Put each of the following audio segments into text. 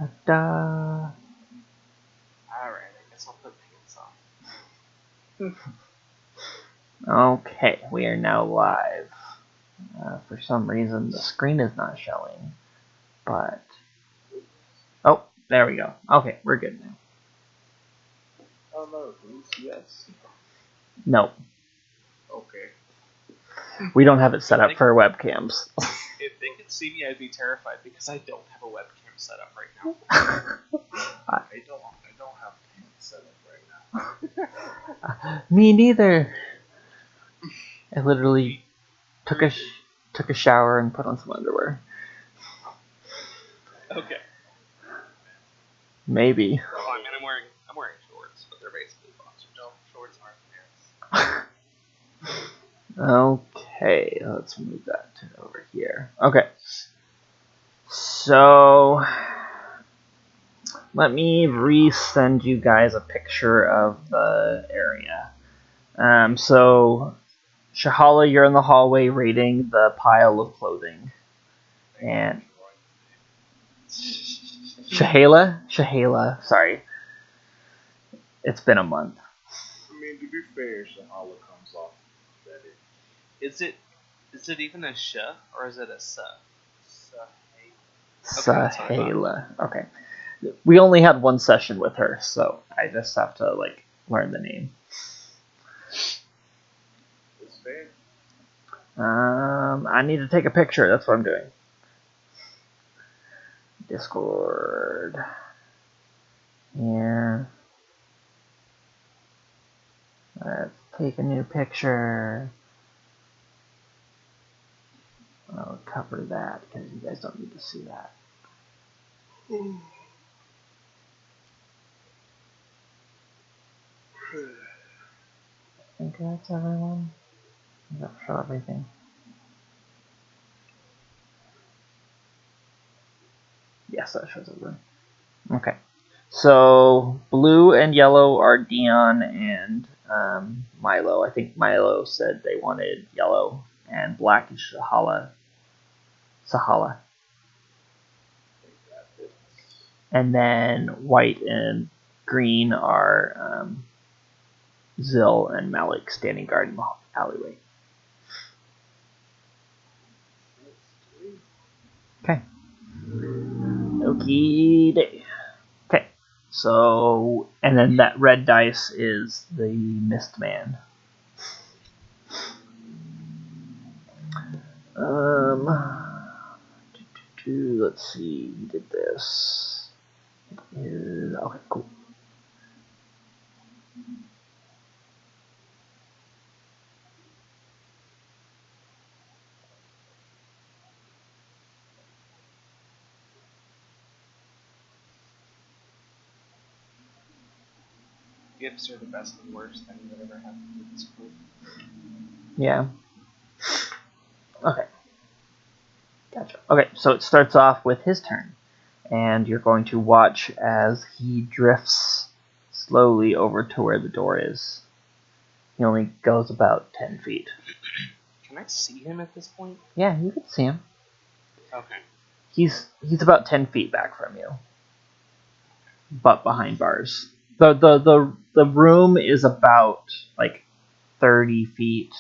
Ta-da. Alright, I guess I'll put pants on. Okay, we are now live. For some reason, the screen is not showing, but... Oh, there we go. Okay, we're good now. Oh no, yes. No, Okay. we don't have it set up for webcams. If they could see me, I'd be terrified because I don't have a webcam set up right now. I don't have pants set up right now. Me neither. I literally took a shower and put on some underwear. Okay. Maybe. Well, I mean, I'm wearing shorts, but they're basically boxers. No, shorts aren't pants. Okay, let's move that over here. Okay. So, let me resend you guys a picture of the area. So, Shahala, you're in the hallway raiding the pile of clothing. And Shahala, sorry. It's been a month. I mean, to be fair, Shahala comes off that Is it even a sh or is it a s? Shahala. Okay. We only had one session with her, so I just have to learn the name. It's fair. I need to take a picture. That's what I'm doing. Discord. Here. Let's take a new picture. I'll cover that because you guys don't need to see that. I think that's everyone. Does that show everything? Yes, that shows everyone. Okay. So, blue and yellow are Dion and Milo. I think Milo said they wanted yellow, and black is Shahala. And then white and green are Zil and Malik standing guard in the alleyway. Okay. Okie day. Okay. So, and then that red dice is the Mist Man. Let's see. He did this. Okay, cool. Gifts are the best and worst thing that ever happened to this group. Yeah. Okay. Gotcha. Okay, so it starts off with his turn, and you're going to watch as he drifts slowly over to where the door is. He only goes about 10 feet. Can I see him at this point? Yeah, you can see him. Okay. He's about 10 feet back from you, but behind bars. The room is about 30 feet.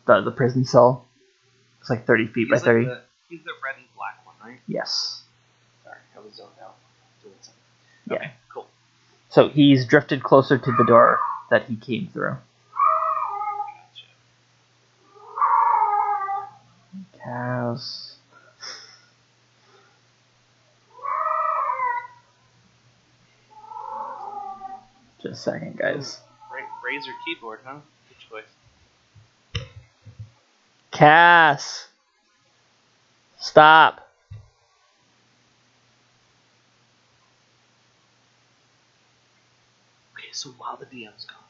The prison cell. It's 30 feet by 30. He's the red and black one, right? Yes. Sorry, I was zoned out. Doing something. Yeah. Okay, cool. So he's drifted closer to the door that he came through. Gotcha. Cows. Just a second, guys. Razer keyboard, huh? Good choice. Cass! Stop! Okay, so while the DM's gone.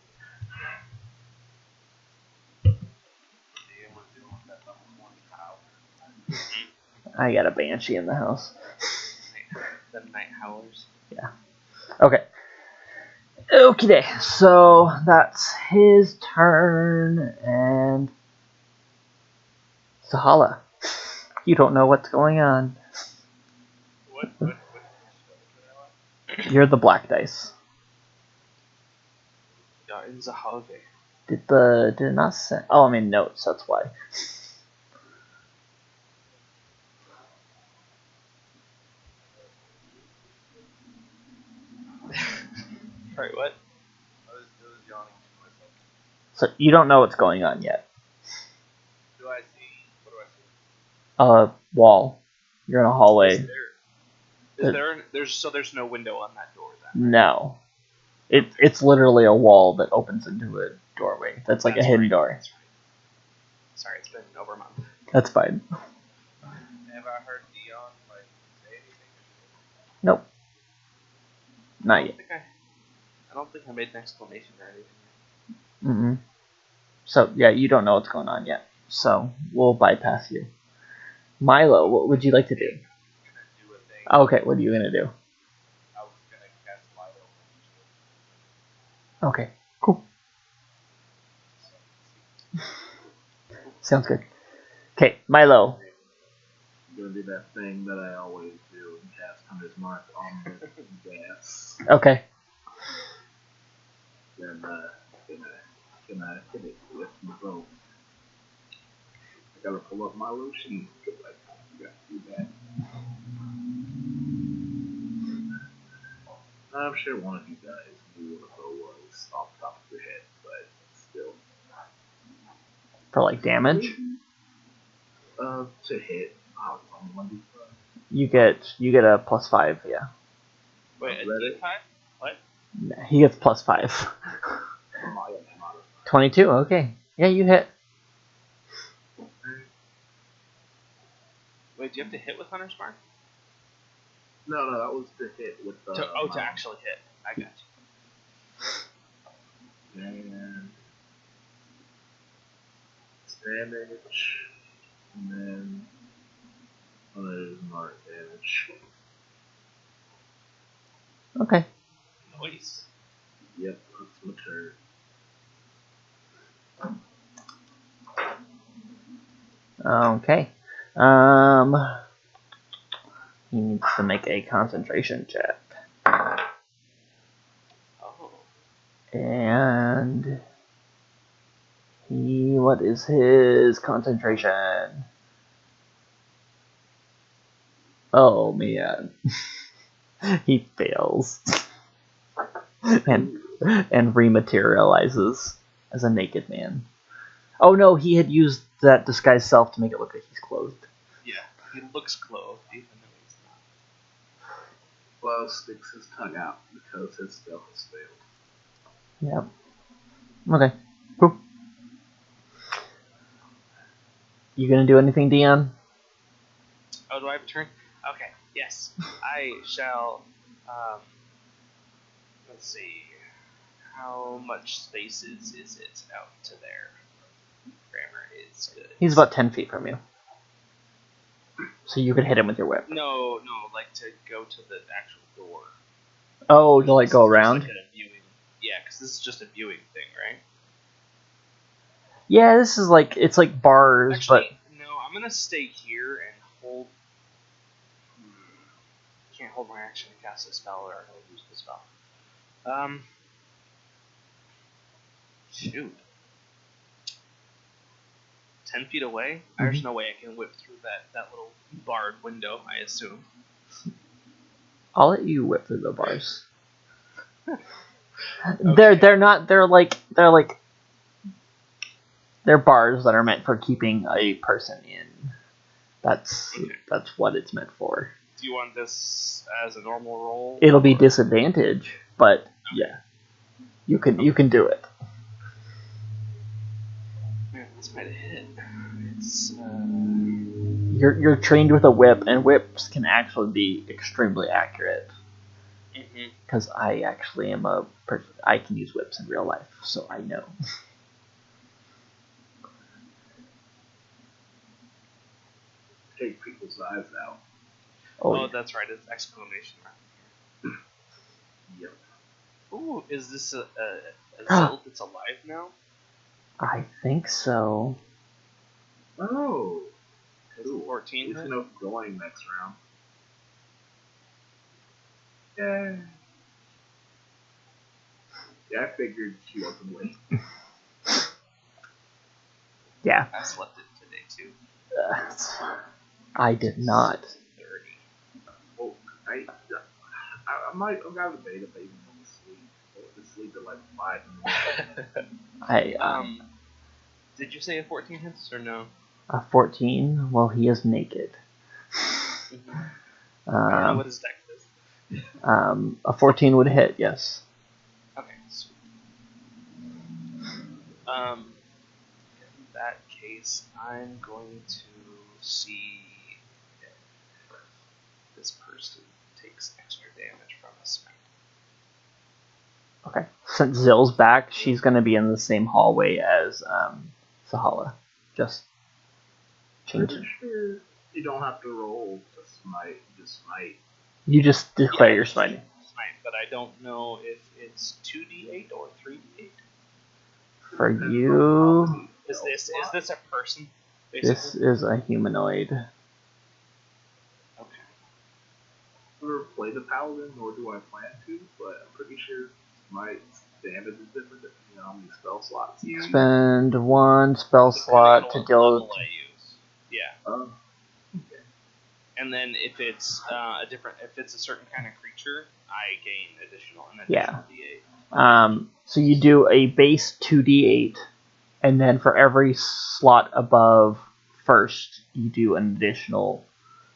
I got a banshee in the house. The night howlers. Yeah. Okay. Okay, so that's his turn, and Sahala. You don't know what's going on. What You're the black dice. Ja, it's a holiday. Did it not say? Oh, I mean notes. That's why. Sorry, what? I was yawning to myself. So you don't know what's going on yet. Do I see? What do I see? Wall. You're in a hallway. There's no window on that door then? No. It's literally a wall that opens into a doorway. That's like a hidden door. That's right. Sorry, it's been over a month. That's fine. Have I heard Dion say anything? Nope. Not yet. I don't think I made an exclamation or anything. Mm-mm. So yeah, you don't know what's going on yet. So we'll bypass you. Milo, what would you like to do? I'm gonna do a thing. Okay, what are you gonna do? I was gonna cast Light over. Okay, cool. Sounds good. Okay, Milo. I'm gonna do that thing that I always do and cast Hunter's Mark on the gas. Okay. Then gonna hit it with my bow. I gotta pull up my little sheet because I forgot to do that. I'm sure one of you guys knew what a bow was off the top of your head, but still. For like damage, To hit, it's only 1d5. you get a +5. Yeah. Wait, a D5? What? He gets +5. 22. Okay. Yeah, you hit. Wait, do you have to hit with Hunter's Mark? No, that was to hit with the. To actually hit. I got you. And damage, and then Hunter's Mark damage. Okay. Nice. Yep, that's my turn. Okay. He needs to make a concentration check. Oh. And what is his concentration? Oh man. He fails. and rematerializes as a naked man. Oh no, he had used that disguised self to make it look like he's clothed. Yeah, he looks clothed even though he's not. Well, sticks his tongue out because his spell has failed. Yep. Okay. Cool. You gonna do anything, Dion? Oh, do I have a turn? Okay, yes. I shall, let's see. How much space is it out to there? Grammar is good. He's about 10 feet from you. So you could hit him with your whip. No, like to go to the actual door. Oh, to like go around? Like a viewing. Yeah, because this is just a viewing thing, right? Yeah, this is like, it's like bars, Actually, no, I'm gonna stay here and hold. Can't hold my action to cast a spell, or I'll lose the spell. Shoot. 10 feet away? Mm-hmm. There's no way I can whip through that little barred window, I assume. I'll let you whip through the bars. Okay. They're bars that are meant for keeping a person in. That's what it's meant for. Do you want this as a normal roll? It'll be disadvantage, but yeah, you can do it. Man, this might have hit. It's You're trained with a whip, and whips can actually be extremely accurate. Because I actually am a person. I can use whips in real life, so I know. Take people's eyes out. Oh, Yeah. that's right. It's exclamation mark. Yep. Ooh, is this a Zild that's alive now? I think so. Oh. Ooh, 14 It's hit? enough going next round. Yeah. Yeah, I figured she wasn't late. Yeah. I slept it today too. I did not. 30. Oh, I might. I'm gonna debate if I even want to sleep. I want to sleep at like 5 minutes. Did you say a 14 hits or no? A 14. Well, he is naked. I don't know what his dex is. A 14 would hit. Yes. Okay, sweet. In that case, I'm going to see if this person takes extra damage from a smite. Okay. Since Zill's back, she's going to be in the same hallway as Sahala. Just change it. Pretty sure you don't have to roll to smite. Just smite. You just declare your smiting. Smite, but I don't know if it's 2d8 or 3d8. For you, Is this a person? Basically? this is a humanoid. Okay. I've never played the paladin, nor do I plan to, but I'm pretty sure smite's damage is different depending on how many spell slots you use. Spend one spell slot to deal. Level I use. Yeah. Oh, okay. And then if it's if it's a certain kind of creature, I gain an additional d8. So you do a base 2d8, and then for every slot above first, you do an additional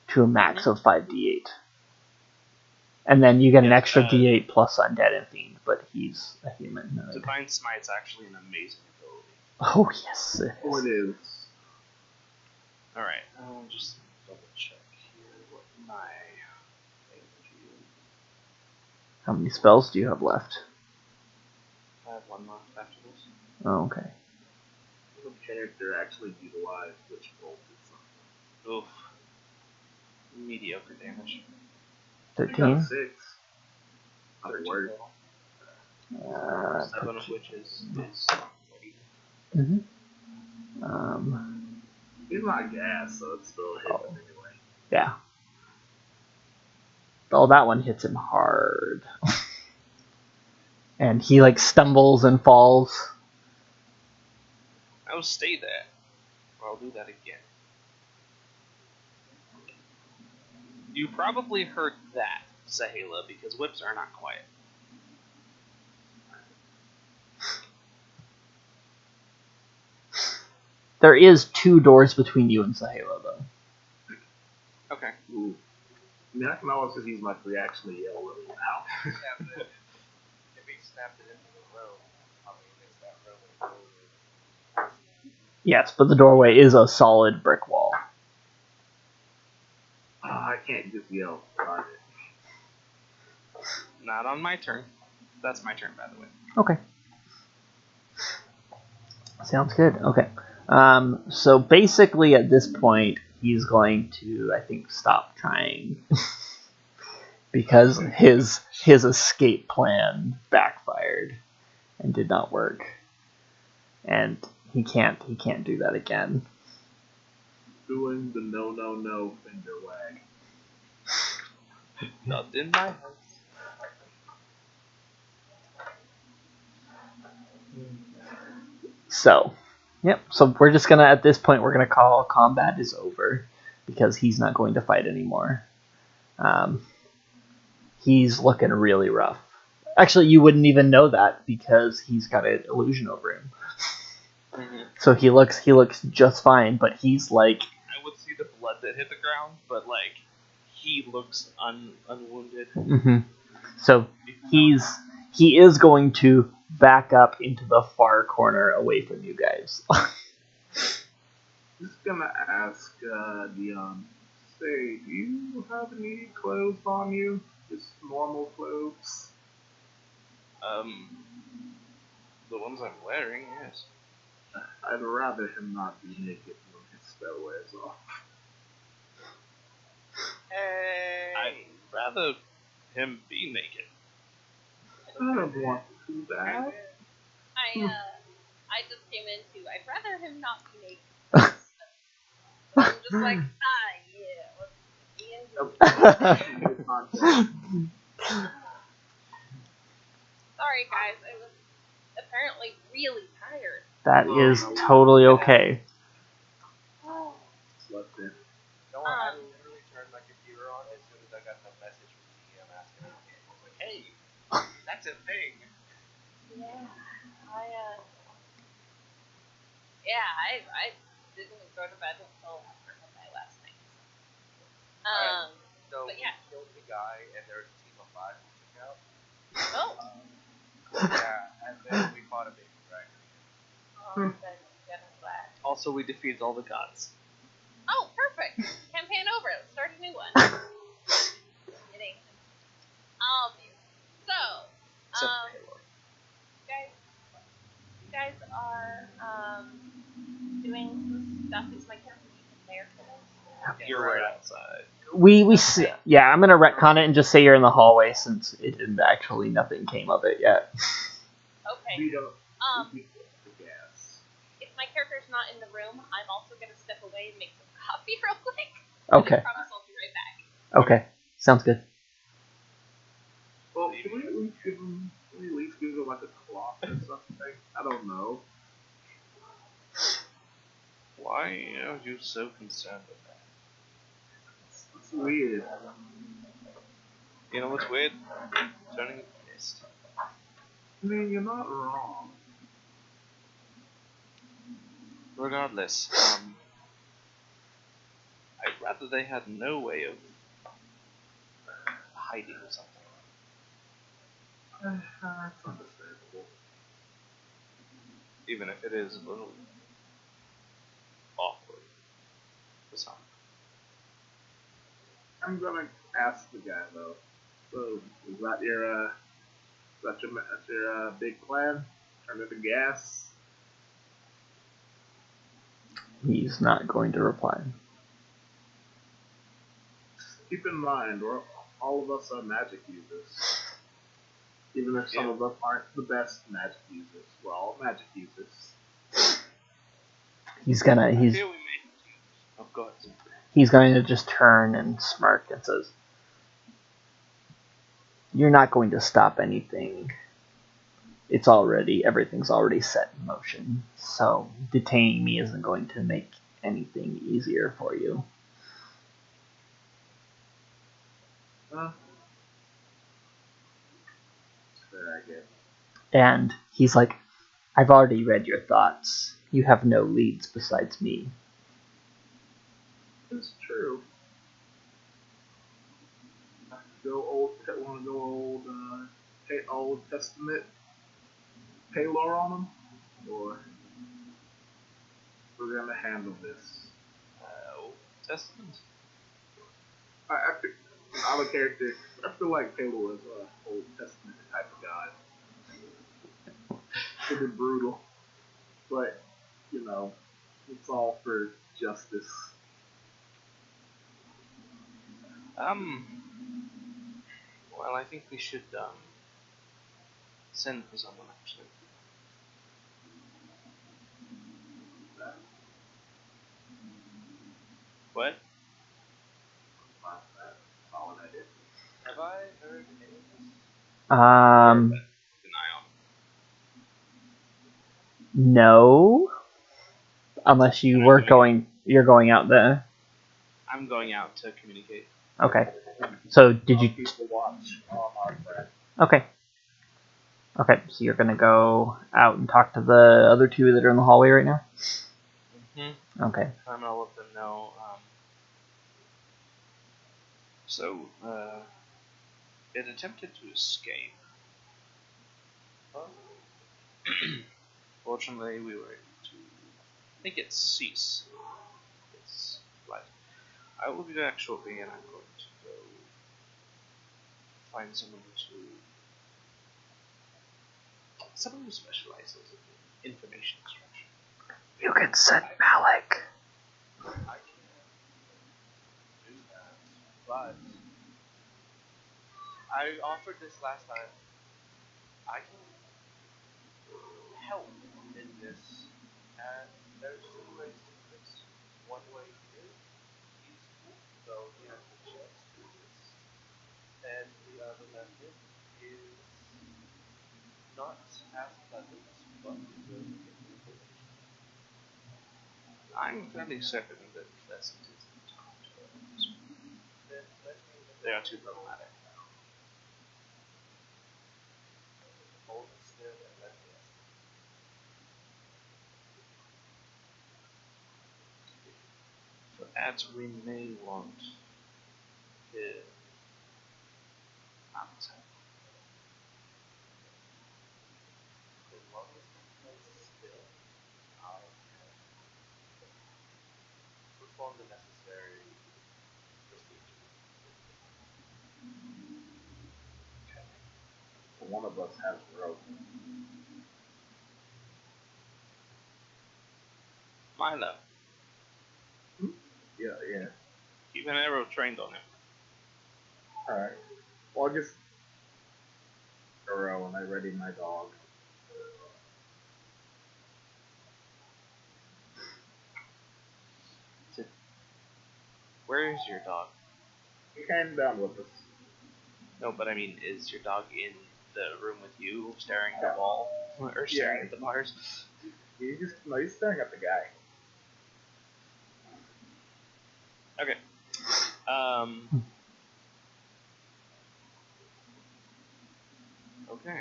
to a max of 5d8. And then you get an extra d8 plus undead and fiend, but he's a human. Divine Smite's actually an amazing ability. Oh, yes. Oh, it is. Alright, I'll just double check here what my damage is. How many spells do you have left? I have one left after this. Oh, okay. The character actually utilized which bolt is something. Oof. Mediocre damage. 13? 6. Not 13 worse. total. 7 of which is Mm-hmm. He's not gas, so it's still hitting him anyway. Yeah. Oh, that one hits him hard. And he, stumbles and falls. I'll stay there. Or I'll do that again. You probably heard that, Sahala, because whips are not quiet. There is 2 doors between you and Sahala, though. Okay. Ooh. I mean, I can always use my free action to yell really loud. Yeah, but if he snapped it into the row, probably missed that row. Yes, but the doorway is a solid brick wall. I can't just yell. Darn it. Not on my turn. That's my turn, by the way. Okay. Sounds good. Okay. So basically at this point, he's going to, I think, stop trying. Because his escape plan backfired and did not work. And he can't do that again. Doing the no finger wag. Not in my house. So, yep. So we're just gonna, at this point, we're gonna call combat is over because he's not going to fight anymore. He's looking really rough. Actually, you wouldn't even know that because he's got an illusion over him. Mm-hmm. So he looks just fine, but he's like. I would see the blood that hit the ground, but he looks unwounded. Mm-hmm. So he is going to back up into the far corner away from you guys. Just gonna ask Dion, say, do you have any clothes on you? Just normal clothes? The ones I'm wearing, yes. I'd rather him not be naked when his spell wears off. Hey! I'd rather him be naked. I don't want to do that. I just came into. I'd rather him not be naked. I'm just like, sorry guys, I was apparently really tired. That is totally okay. Slept in. No, I literally turned my computer on as soon as I got the message from the DM asking me. I was like, hey, that's a thing. I didn't go to bed until after midnight last night. So but yeah. we killed the guy, and there's a team of 5 who took out. Oh. Yeah, and then we fought a baby dragon. Oh, I'm glad. Also, we defeated all the gods. Oh, perfect. Campaign over. Let's start a new one. Kidding. So, you guys are doing some stuff. Is my character even there for this? You're right outside. We see. Yeah, I'm gonna retcon it and just say you're in the hallway since it didn't actually nothing came of it yet. Okay. If my character's not in the room, I'm also gonna step away and make some coffee real quick. Okay. I promise I'll be right back. Okay, sounds good. Well, can we at least give him like a clock or something? I don't know. Why are you so concerned with that? It's weird. You know what's weird? Turning pissed. I mean, you're not wrong. Regardless, I'd rather they had no way of hiding something. That's understandable. Even if it is a little awkward for some. I'm gonna ask the guy though. So, is that your big plan? Turn it to gas? He's not going to reply. Keep in mind, all of us are magic users. Even if some of us aren't the best magic users, we're all magic users. He's going to just turn and smirk and says, "You're not going to stop anything. Everything's already set in motion. So detaining me isn't going to make anything easier for you." Fair, I guess. And he's like, "I've already read your thoughts. You have no leads besides me." It's true. Want to go Old Testament Taylor on them, or we're gonna handle this. Old Testament. I'm a character. I feel like Taylor is an Old Testament type of god. Pretty brutal, but you know, it's all for justice. Well, I think we should send for someone actually. What? Have I heard any of this? No. Unless you're going out there. I'm going out to communicate. Okay. So did you? Watch our friend. Okay. Okay. So you're gonna go out and talk to the other two that are in the hallway right now. Mm-hmm. Okay. I'm gonna let them know. It attempted to escape. Fortunately, we were able to make it cease its flight. I will be back shortly, and I'm going to go find someone who specializes in information extraction. You can send Malik. I can do that, but I offered this last time. I can help in this, and there's two ways to do this. One way is method is not as pleasant, but will get the information. I'm fairly certain that pleasant is the term. They are too problematic. For ads, we may want the outside. As long as it's still, I can perform the necessary procedure. Okay. One of us has rope. Milo, Yeah. keep an arrow trained on him. Alright. Well, I'll just arrow and I ready my dog. Where is your dog? He came down with us. No, but I mean, is your dog in the room with you, staring at the wall, or staring at the bars? He's staring at the guy. Okay. Okay.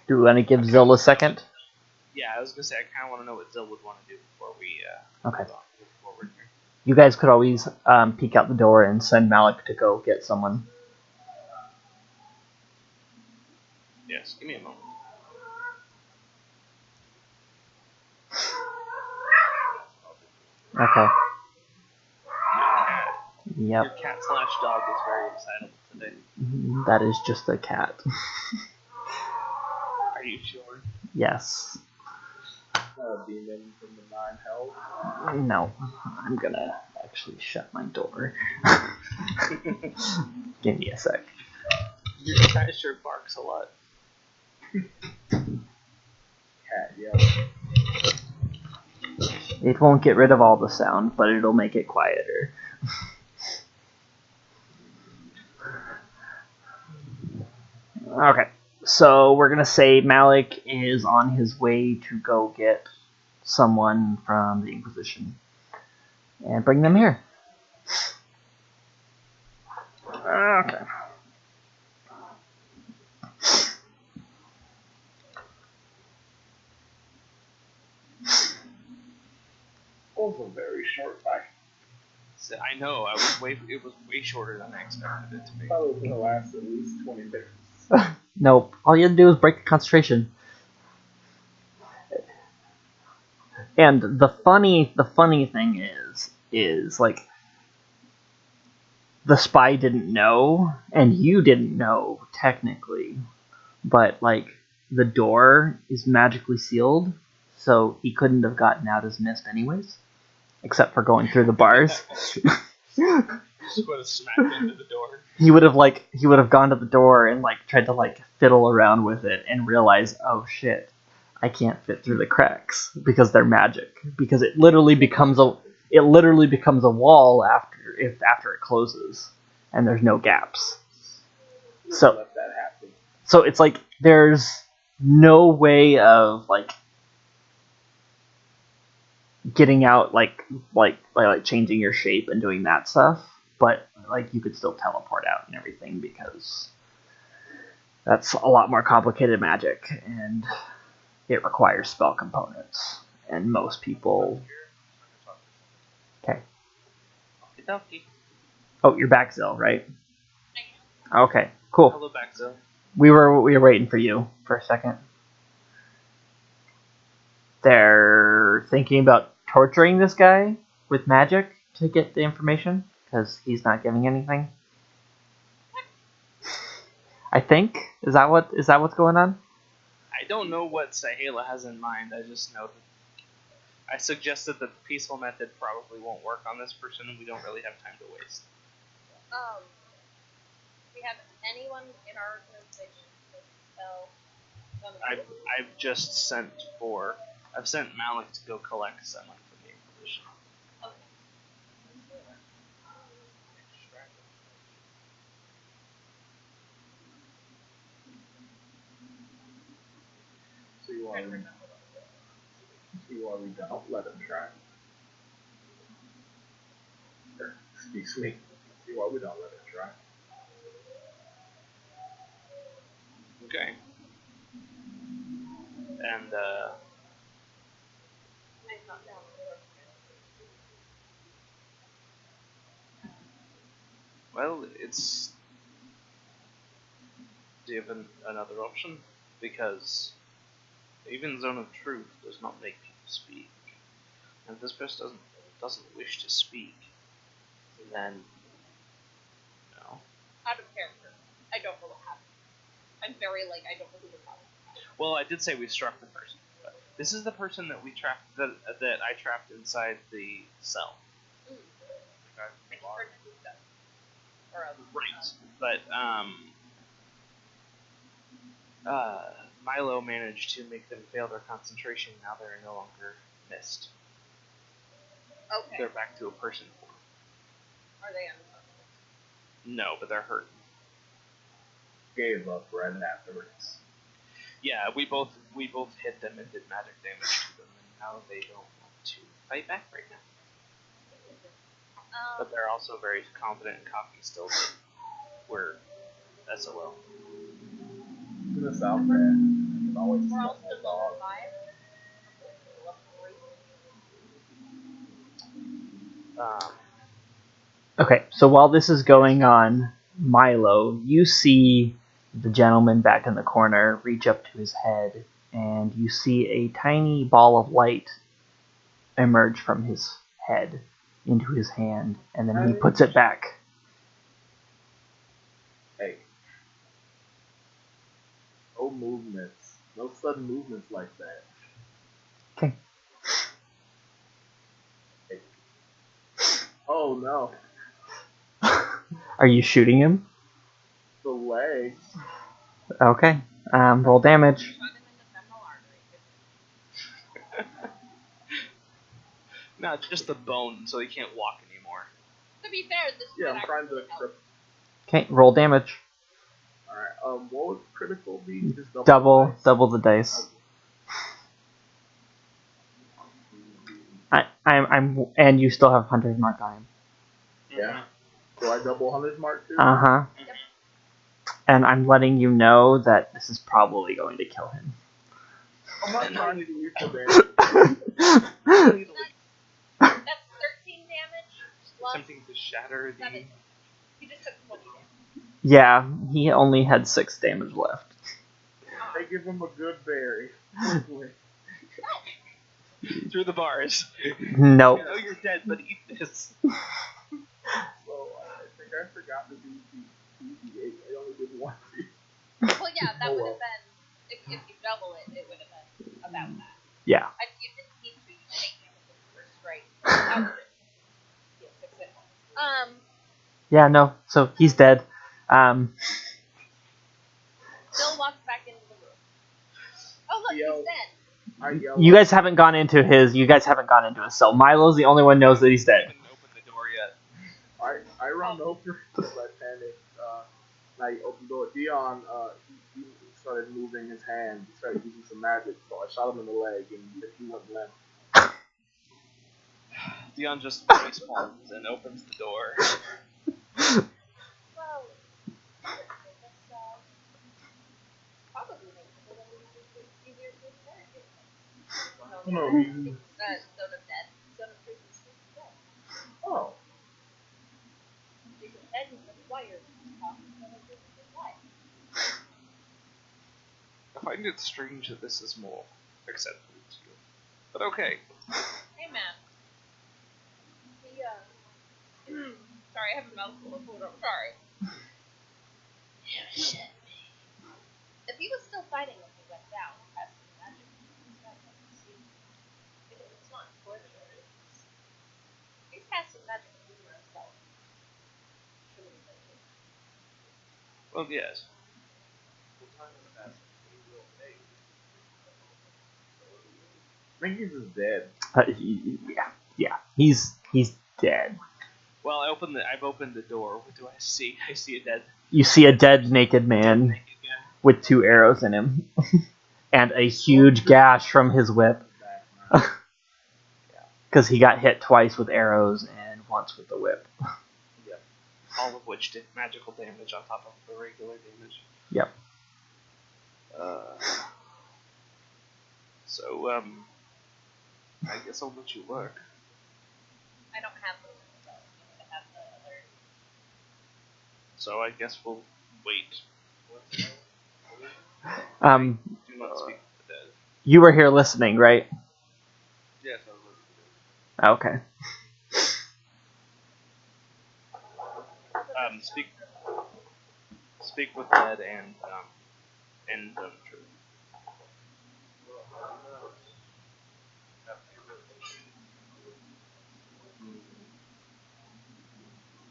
Do we want to give Zill a second? Yeah, I was gonna say I kind of want to know what Zill would want to do before we Okay. move forward here. You guys could always peek out the door and send Malik to go get someone. Yes, give me a moment. Okay. Your Yep. cat/dog is very excitable today. That is just a cat. Are you sure? Yes. Demon from the 9 hells. No. I'm gonna actually shut my door. Give me a sec. Your cat sure barks a lot. Cat yells. It won't get rid of all the sound, but it'll make it quieter. Okay, so we're gonna say Malik is on his way to go get someone from the Inquisition and bring them here. Okay. Also very short back. I know. It was way shorter than I expected it to be. Thought it was gonna last at least 20 minutes. Nope. All you have to do is break the concentration. And the funny thing is like the spy didn't know, and you didn't know technically, but like the door is magically sealed, so he couldn't have gotten out as missed anyways, except for going through the bars. Just would have smacked into the door. He would have gone to the door and like tried to like fiddle around with it and realize, oh shit, I can't fit through the cracks because they're magic. Because it literally becomes a wall after it closes, and there's no gaps. So Let that happen. So it's like there's no way of like getting out like changing your shape and doing that stuff, but like you could still teleport out and everything because that's a lot more complicated magic and it requires spell components, and most people. Okay. Oh, you're back, Zill, right? Okay, cool. Hello, back, Zill. We were waiting for you for a second. They're thinking about torturing this guy with magic to get the information because he's not giving anything. I think is that what's going on? I don't know what Sahela has in mind. I just know that I suggested that the peaceful method probably won't work on this person, and we don't really have time to waste. We have anyone in our organization with spell. I've just sent I've sent Malik to go collect someone from the Inquisition. Okay. trying to remember what it was. See why we don't let him try. Excuse me. See why we don't let him try. Okay. And I thought down the door. well, it's. Do you have another option? Because even Zone of Truth does not make people speak. And if this person doesn't wish to speak, then no. Out of character. I don't know what happened. I'm very I don't know who the problem is. Well, I did say we struck the person. But this is the person that we trapped that I trapped inside the cell. Mm. Okay. And he heard his stuff. Or Right. But Milo managed to make them fail their concentration. Now they're no longer mist. Okay. They're back to a person form. Are they unconscious? No, but they're hurt. Gave up right afterwards. Yeah, we both hit them and did magic damage to them, and now they don't want to fight back right now. But they're also very confident and cocky still. That we're SOL. To the south man. Always We're all stuck still with dog. alive. Okay, so while this is going on, Milo, you see the gentleman back in the corner reach up to his head, and you see a tiny ball of light emerge from his head into his hand, and then he puts it back. Hey. No movements. No sudden movements like that. Okay. Hey. Oh no. Are you shooting him? The legs. Okay. Roll damage. Shot him in the femoral artery. No, just the bone, so he can't walk anymore. To be fair, this Yeah, might I'm trying actually to. help. Okay, roll damage. Alright, what would critical be? Just Double the the dice. I'm, and you still have Hunter's Mark on him. Yeah. Do I double Hunter's Mark too? Uh-huh. Yep. And I'm letting you know that this is probably going to kill him. I'm not trying to do lethal damage. That's 13 damage plus Attempting to shatter the. 7. He just took 20 damage. Yeah, he only had 6 damage left. They give him a good berry. Through the bars. Nope. I know you're dead, but eat this. So I think I forgot to do the D8. I only did one. Well, yeah, that Oh, would well. have been, if you double it, it would have been about that. Yeah. You didn't need to, you did 8 damage with the first strike. That would have been 6 hit points. Yeah, no. So he's dead. Bill walks back into the room. Oh, look, Yo. he's dead. I yell. You guys haven't gone into his cell. Milo's the only one knows that he's I dead. haven't opened the door yet. I run over because I panicked. And I opened the door. Dion, he started moving his hand. He started using some magic, so I shot him in the leg, and he went limp. Dion just face palms and opens the door. Well, that's, probably makes it a little easier to interrogate him. No, Zone of Dead. Zone of Truth is dead. Oh. Because Ed is required to talk to Zone of Truth is life. I find it strange that this is more acceptable to you. But okay. Hey, man. He, sorry, I have a mouthful of food. I'm sorry. You shit me. If he was still fighting when he went down, casting magic, he's not going to see. It's not torture. He's casting magic over himself. Shouldn't be thinking. Well, yes. I think he's just dead. Yeah. He's dead. Well, I've opened the door. What do I see? I see a dead You see a dead naked man naked guy. with 2 arrows in him. and a huge gash from his whip. Because he got hit twice with arrows and once with the whip. Yep. All of which did magical damage on top of the regular damage. Yep. So, I guess I'll let you work. I don't have those spells. I have the other. So I guess we'll wait. Do not speak to the dead. You were here listening, right? Yes, I was Okay. speak with dead and truth.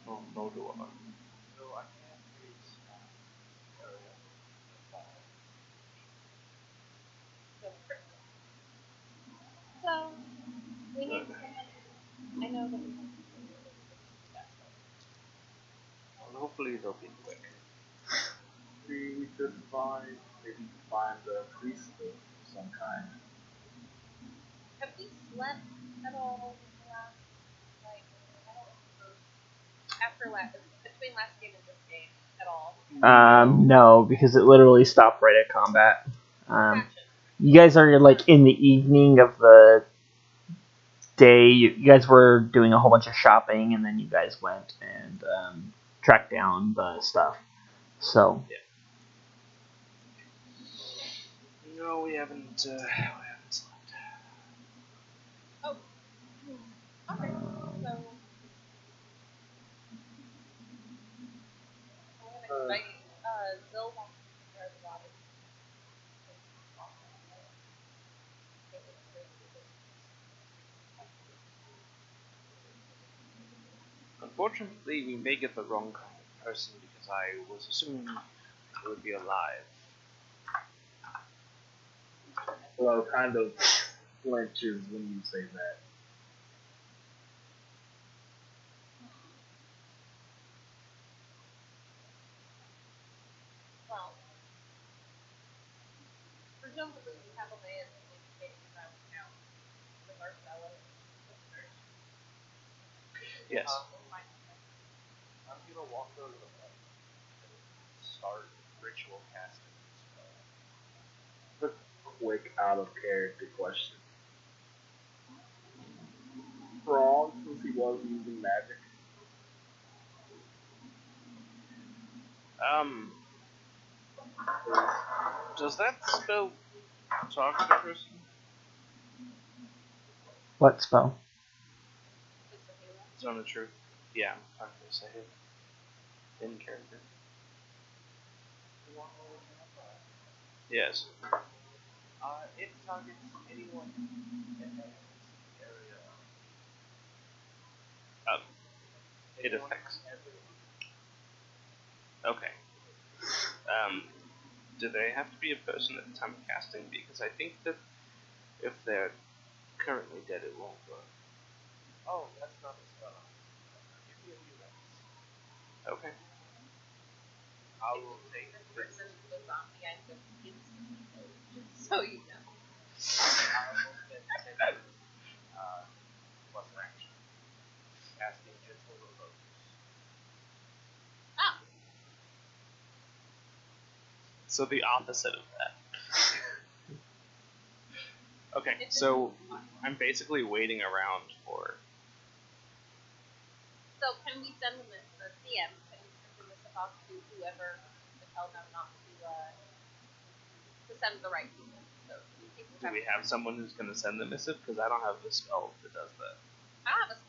Oh, no door. So, we need someone. I know that we have Well, hopefully they'll be quick. We could maybe find a priest of some kind. Have we slept at all in the last, like, I don't remember, between last game and this game at all? No, because it literally stopped right at combat. Gotcha. You guys are like in the evening of the day. You guys were doing a whole bunch of shopping, and then you guys went and tracked down the stuff. So. Yeah. No, we haven't slept. Oh. Okay. So. I'm gonna invite Zil wants to prepare the body. Unfortunately, we may get the wrong kind of person because I was assuming it would be alive. Well, kind of flinches when you say that. Well, presumably we have a way of communicating about, with our fellow listeners. Yes. I'm gonna walk over to the light and start ritual casting the spell. A quick out of character question. Frog, since he was using magic. Does that spell talk to the person? What spell? Zone of Truth. Yeah, I'm talking to say it. In character. Yes. It targets anyone in the area. It affects. Okay. Do they have to be a person at the time of casting? Because I think that if they're currently dead, it won't work. Oh, that's not the spell. Give me a few minutes. Okay. I will take the person was on the end of instantly killed, just so you know. I will spend 10 minutes plus an action. Casting gentle repose. Ah! So the opposite of that. Okay, so I'm basically waiting around for. So can we send them the CM? Can we send this off to whoever to tell them not to send the right people? So Do we have someone who's going to send the missive? Because I don't have the spell that does that.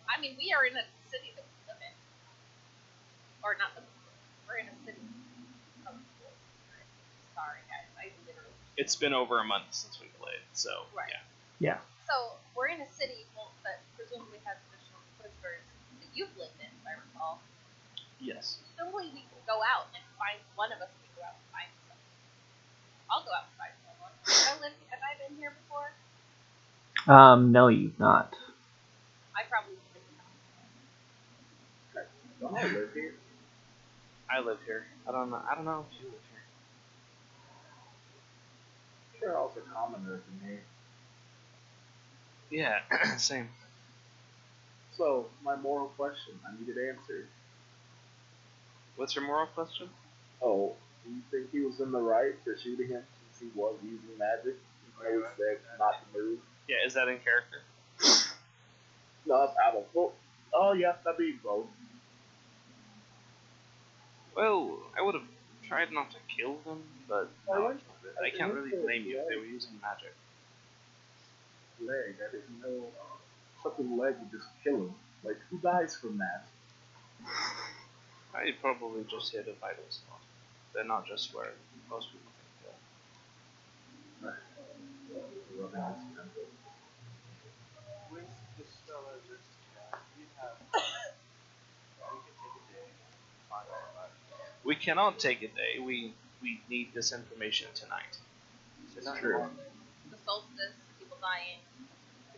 I mean, we are in a city that we live in, or not the. We're in a city. Oh, sorry, guys. I literally. It's been over a month since we played, so right. Yeah. So we're in a city that presumably has traditional Inquisitors that you've lived in, if I recall. Yes. Presumably we can go out and find one of us can go out and find someone. I'll go out and find someone. Have I been here before? No, you've not. I probably didn't. Don't I live here? I live here. I don't know if you live here. They're also commoners in here. Yeah, same. So, my moral question, I need it answered. What's your moral question? Oh, do you think he was in the right for shooting him since he was using magic? He knows that not to move. Yeah, is that in character? No, that's out of well, oh yeah, that'd be both. Well, I would have tried not to kill them, but no, I can't really think blame you if they leg- were using magic. Leg, I didn't know something leg would just kill him. Like, who dies from that? I probably just hit a vital spot. They're not just where most people think Rubbing his temple. With the spell as this cat, we can take a day and find out about it. we cannot take a day. We need this information tonight. Tonight. True. The solstice, people dying.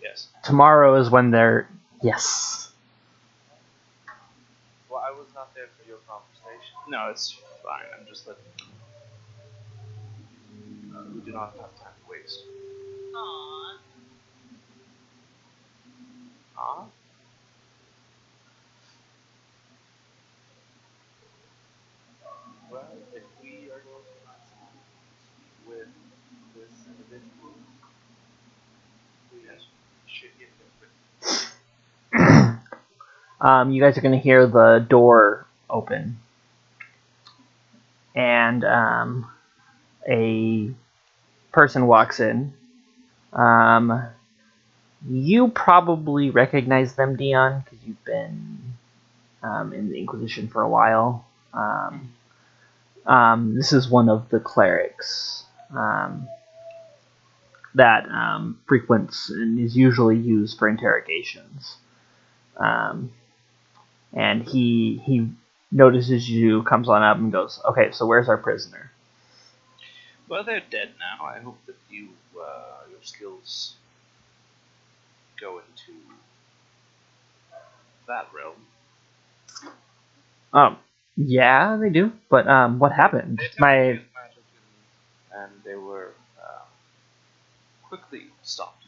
Yes. Tomorrow is when they're... Yes. Well, I was not there for your conversation. No, it's fine. I'm just letting you know. We do not have time to waste. Aww. Ah? Well, if we are going to speak with this individual, we should get there quickly. You guys are going to hear the door open. And a person walks in. You probably recognize them, Dion, because you've been in the Inquisition for a while. This is one of the clerics that frequents and is usually used for interrogations. And he notices you, comes on up, and goes, "Okay, so where's our prisoner?" Well, they're dead now. I hope that your skills go into that realm. Yeah, they do. But what happened? They attacked me with magic and they were quickly stopped.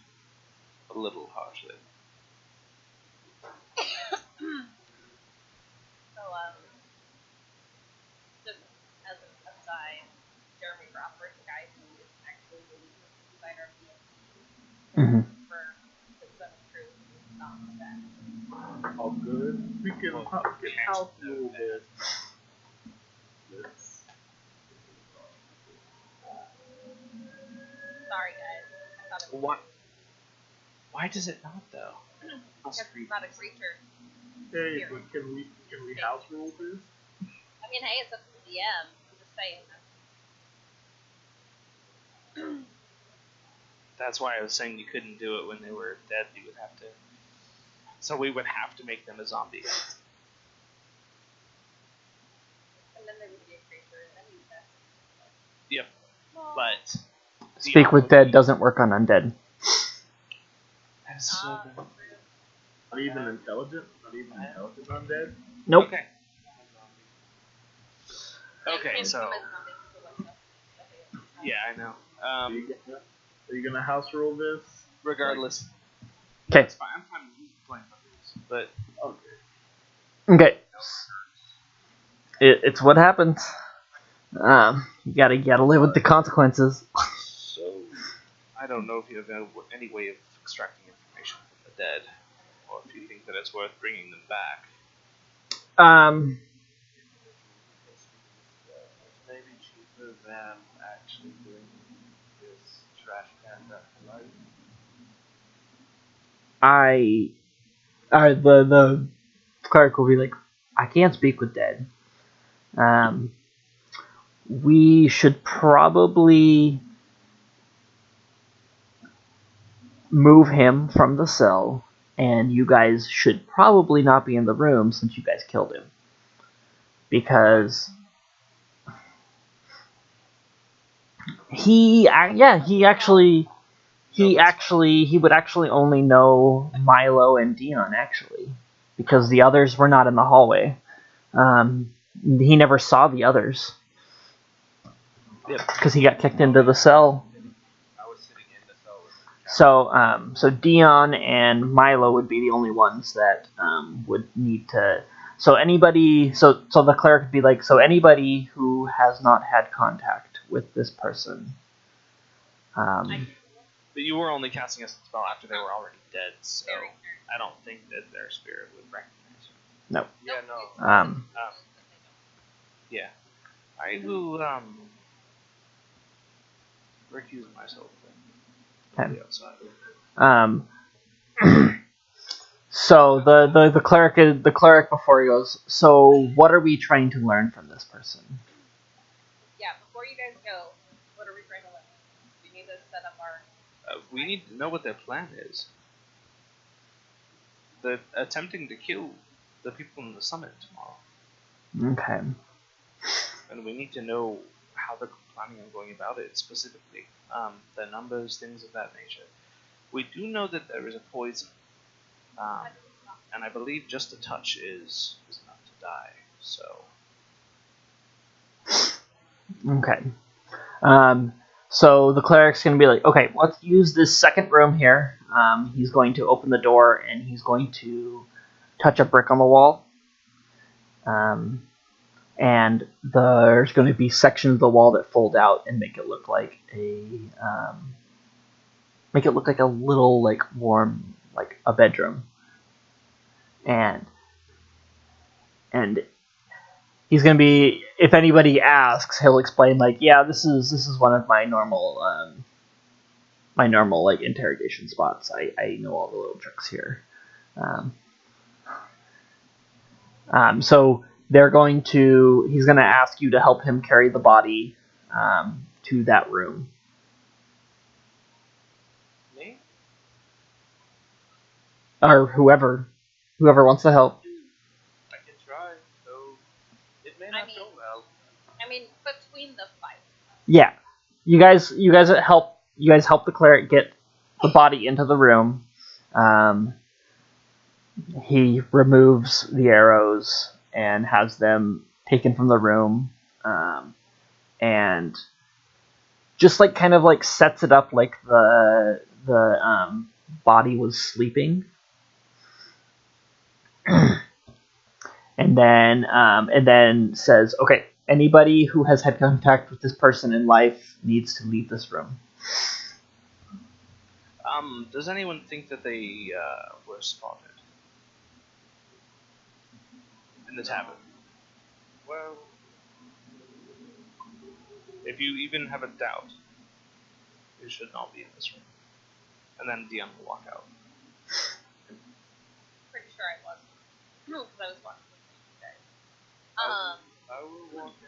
A little harshly. So, just as an aside, Jeremy Crawford, the guy who is actually the lead designer of the Mhm. for the Son of Truth, is not that. All good. We can get house rule this. Sorry, guys. I thought it was What? Why does it not though? because it's not a creature. Hey, but can we house rule this? I mean, hey, it's up to the DM. I'm just saying that. That's why I was saying you couldn't do it when they were dead. You would have to. So we would have to make them a zombie. And then there would be a creature, and then you'd have Yep. to. But Speak with dead doesn't work on undead. That is so good. Not even intelligent? Not even intelligent undead? Nope. Okay. Okay, so yeah, I know. Are you gonna house rule this? Regardless, Okay. it's fine. I'm fine with playing this, but Okay. Okay. It's what happens. You gotta live with the consequences. so I don't know if you have any way of extracting information from the dead, or if you think that it's worth bringing them back. It's maybe cheaper than actually doing this trash can back to life. The cleric will be like, "I can't speak with dead. We should probably move him from the cell, and you guys should probably not be in the room since you guys killed him. Because he would actually only know Milo and Dion, actually, because the others were not in the hallway. He never saw the others. Yep. Because he got kicked into the cell. So Dion and Milo would be the only ones that would need to. So anybody, so the cleric would be like, so anybody who has not had contact with this person. But you were only casting a spell after they were already dead, so I don't think that their spirit would recognize you. No. Yeah, no. Yeah. I will recuse myself from Okay. the outside. So the cleric before he goes. So what are we trying to learn from this person? Yeah, before you guys go, what are we trying to learn? We need to set up our... We need to know what their plan is. They're attempting to kill the people in the summit tomorrow. Okay. And we need to know how they're planning on going about it specifically. The numbers, things of that nature. We do know that there is a poison. And I believe just a touch is enough to die. So. Okay. So the cleric's going to be like, okay, let's use this second room here. He's going to open the door and he's going to touch a brick on the wall. And there's going to be sections of the wall that fold out and make it look like a little like warm, like a bedroom. And he's going to be, if anybody asks, he'll explain like, yeah, this is one of my normal like interrogation spots. I know all the little tricks here. So he's going to ask you to help him carry the body to that room. Me? Or whoever wants to help. I can try, though it may not go well. I mean, between the five. Yeah. You guys help the cleric get the body into the room. He removes the arrows and has them taken from the room, and just like kind of like sets it up like the body was sleeping, and then says, okay, anybody who has had contact with this person in life needs to leave this room. Does anyone think that they were spotted in the tavern? Well, If you even have a doubt, you should not be in this room. And then Dion will walk out. Pretty sure I was. No, because I was watching you guys. I will walk in.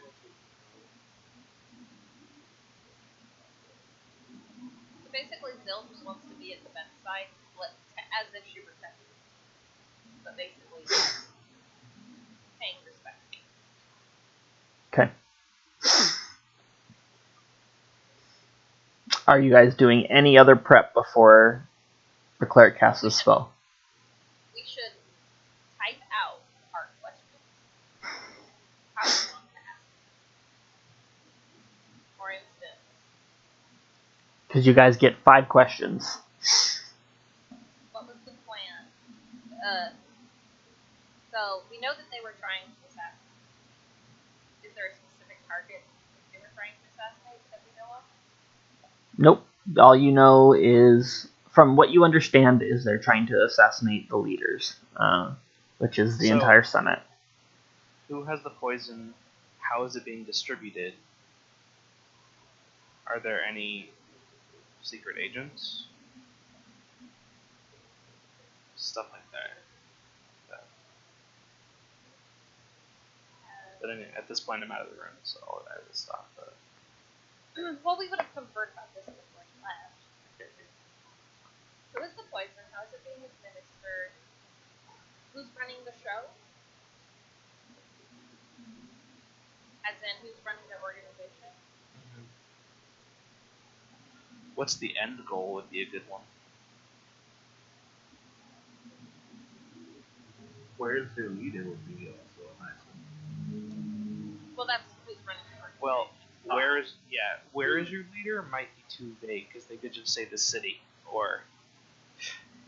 So basically, Zill just wants to be at the bedside, as if she protected him. But basically, paying respect. Okay. Are you guys doing any other prep before the cleric casts his spell? We should type out our questions. How we want to ask. For instance. Because you guys get 5 questions. What was the plan? So we know that they were trying to assassinate. Is there a specific target they were trying to assassinate that we know of? Nope. All you know is, from what you understand, is they're trying to assassinate the leaders, which is the entire summit. Who has the poison? How is it being distributed? Are there any secret agents? Stuff like that. But anyway, at this point I'm out of the room, so I will stop. Well, we would have conferred about this before you left. Who is the poison? How is it being administered? Who's running the show? As in, who's running the organization? What's the end goal would be a good one. Where is their leader would be also a nice one. Well, that's who's running the organization. Well, where is your leader might be too vague, because they could just say the city. or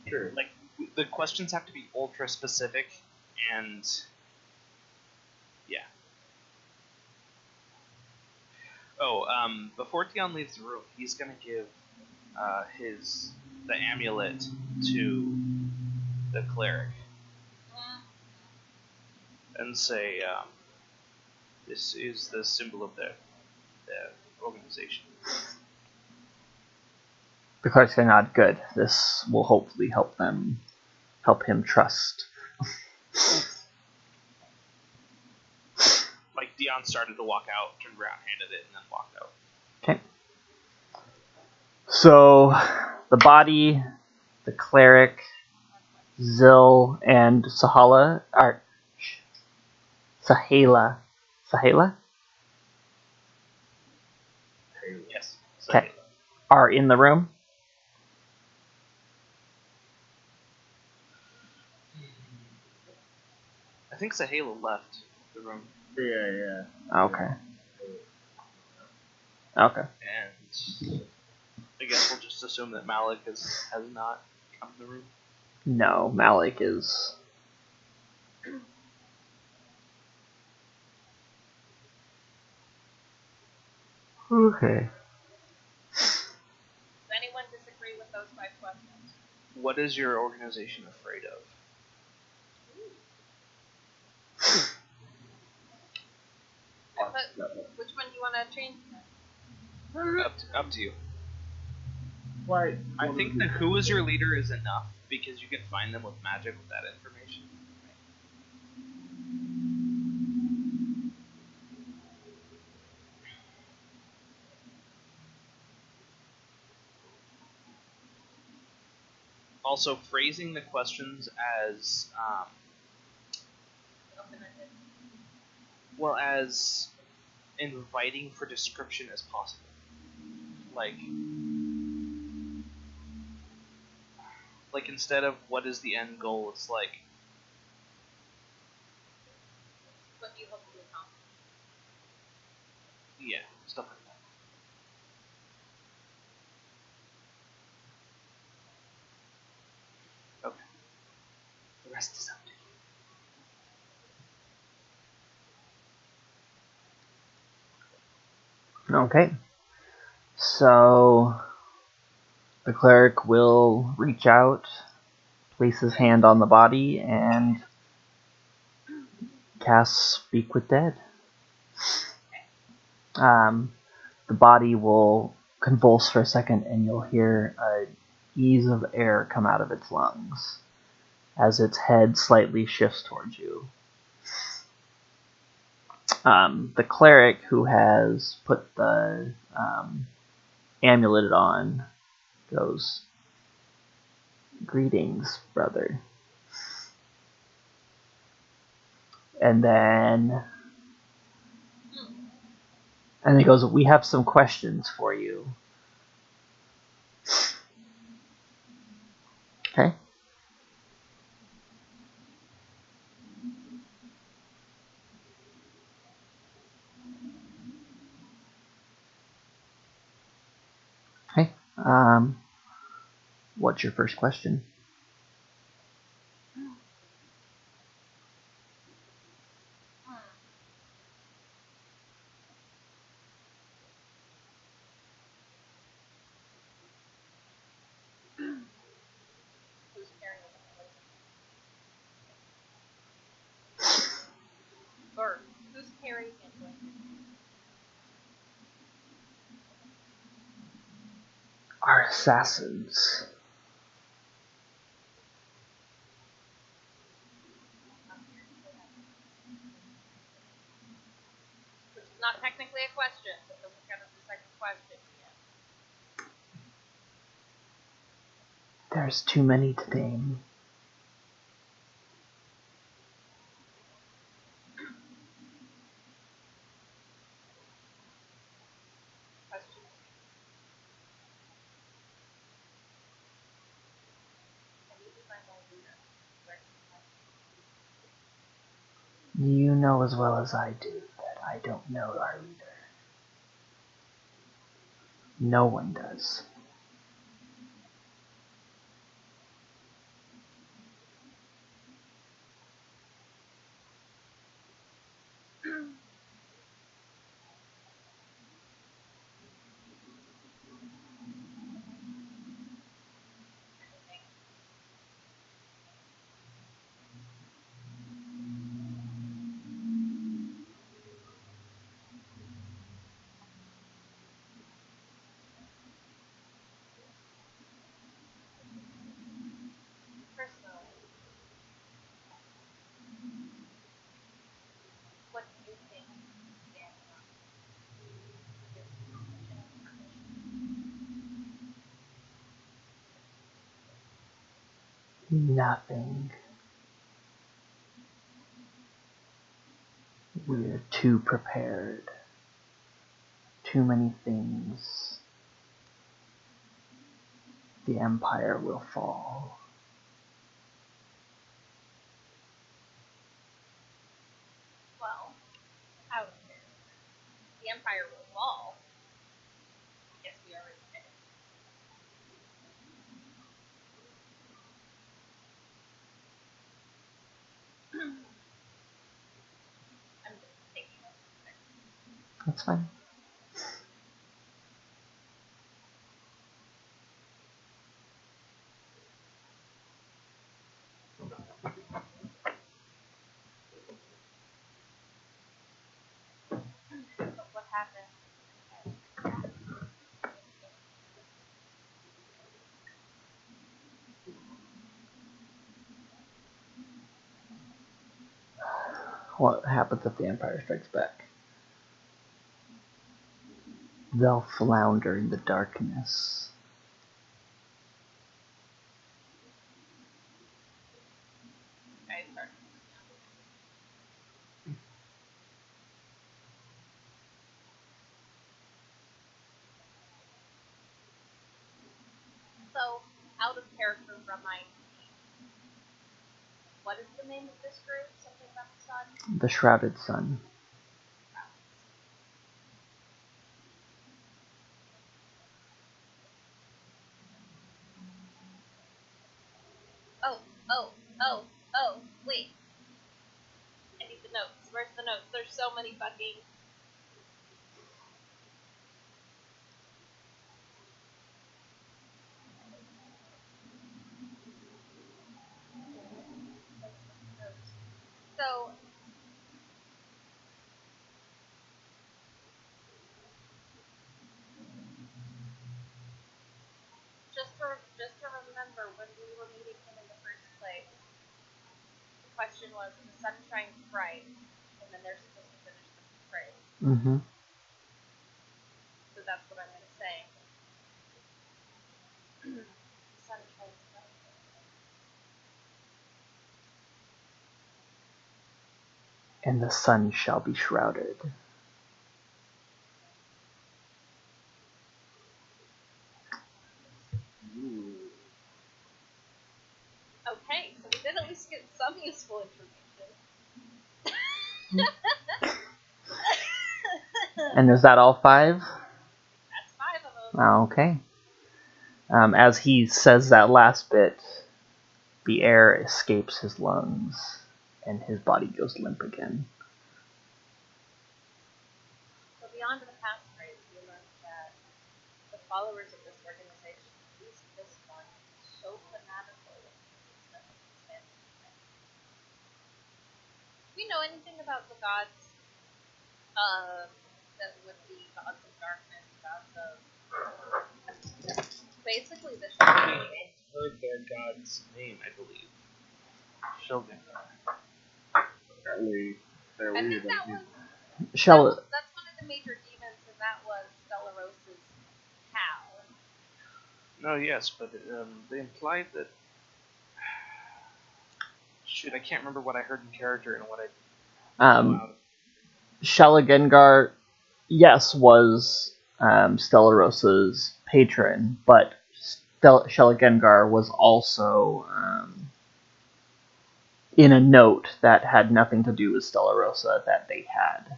Sure. like the questions have to be ultra specific and yeah. Oh, before Dion leaves the room, he's gonna give the amulet to the cleric and say, "This is the symbol of the organization." Because they're not good. This will hopefully help him trust. Like Dion started to walk out, turned around, handed it, and then walked out. Okay. So the body, the cleric, Zil, and Sahala are Sahala. Sahala? Yes. Okay. Are in the room. I think Sahala left the room. Yeah. Okay. Okay. And I guess we'll just assume that Malik has not come in the room. No, Malik is. Okay. Does anyone disagree with those 5 questions? What is your organization afraid of? Which one do you want to change? Up to you. Why? I think the who is your leader is enough because you can find them with magic with that information. Also, phrasing the questions as well as inviting for description as possible. Like instead of what is the end goal, it's like What do you hope to accomplish? yeah, stuff like that. Okay. The rest is up to you. Okay. So the cleric will reach out, place his hand on the body, and cast Speak with Dead. The body will convulse for a second, and you'll hear a ease of air come out of its lungs as its head slightly shifts towards you. The cleric who has put the amulet on goes, "Greetings, brother." And then he goes, "We have some questions for you." Okay. Okay. What's your first question? Who's carrying it? Or who's carrying it? Are assassins. Which is not technically a question, so it doesn't count as the second question yet. There's too many to name. Questions? I need to find my leader. You know as well as I do that I don't know our leader. No one does. Nothing. We're too prepared. Too many things. The Empire will fall. Well, out there. The Empire will fall. Yes, we already did. I'm just taking it. That's fine. What happened? What happens if the Empire strikes back? They'll flounder in the darkness. Okay, sorry. So, out of character from my what is the name of this group? Something about the sun? The Shrouded Sun. Oh, wait. I need the notes. Where's the notes? There's so many fucking... So... Just to remember, when we were meeting him in the first place, the question was, the sun shines bright, and then they're supposed to finish the phrase. Mm-hmm. So that's what I'm going to say. The sun shines bright. And the sun shall be shrouded. Okay, so we did at least get some useful information. And is that all 5? That's 5 of them. Okay. As he says that last bit, the air escapes his lungs, and his body goes limp again. So beyond the past phrase, we learned that the followers of this organization, at least this one, so fanatical with the stuff. Do we know anything about the gods? That would be gods of darkness, gods of... Basically, this should be... Heard their god's name, I believe. Shogun. Apparently, they're I weird. think that was... That's one of the major demons, and that was Stellarosa's cow. No, yes, but they implied that... Shoot, I can't remember what I heard in character and what I... Shalagengar, yes, was Stellarosa's patron, but Shalagengar was also in a note that had nothing to do with Stellarosa that they had.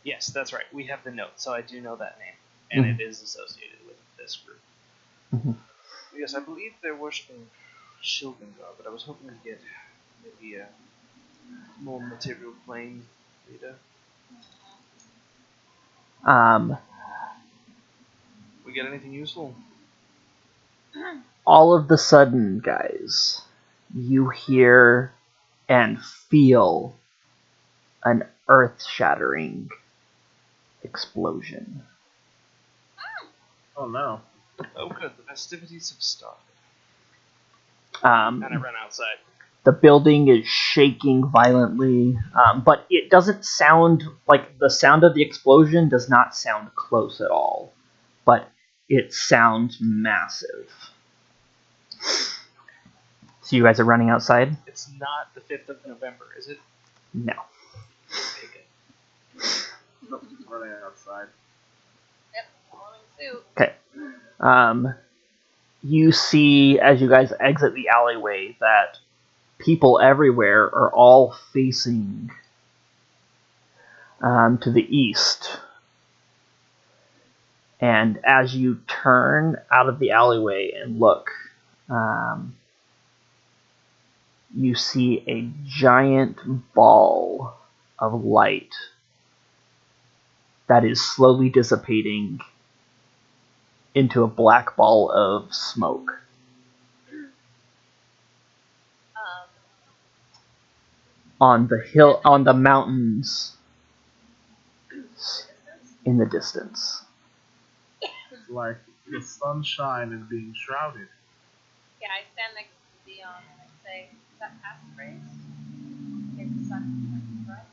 Yes, that's right. We have the note, so I do know that name, and it is associated with this group. Mm-hmm. Yes, I believe they're worshipping Shilgengar, but I was hoping to get maybe a more material plane data. We get anything useful? All of the sudden, guys, you hear and feel an earth-shattering explosion. Oh no. Oh good, the festivities have started. And I ran outside. The building is shaking violently, but it doesn't sound like the sound of the explosion does not sound close at all, but it sounds massive. So you guys are running outside? It's not the 5th of November, is it? No. Okay, good. Nope, just running outside. Yep, following suit. Okay. You see, as you guys exit the alleyway, that people everywhere are all facing to the east. And as you turn out of the alleyway and look, you see a giant ball of light that is slowly dissipating into a black ball of smoke. On the hill, on the mountains in the distance. It's like the sunshine is being shrouded. Yeah, I stand next to Dion and I say, is that passphrase? Here's the sun, right?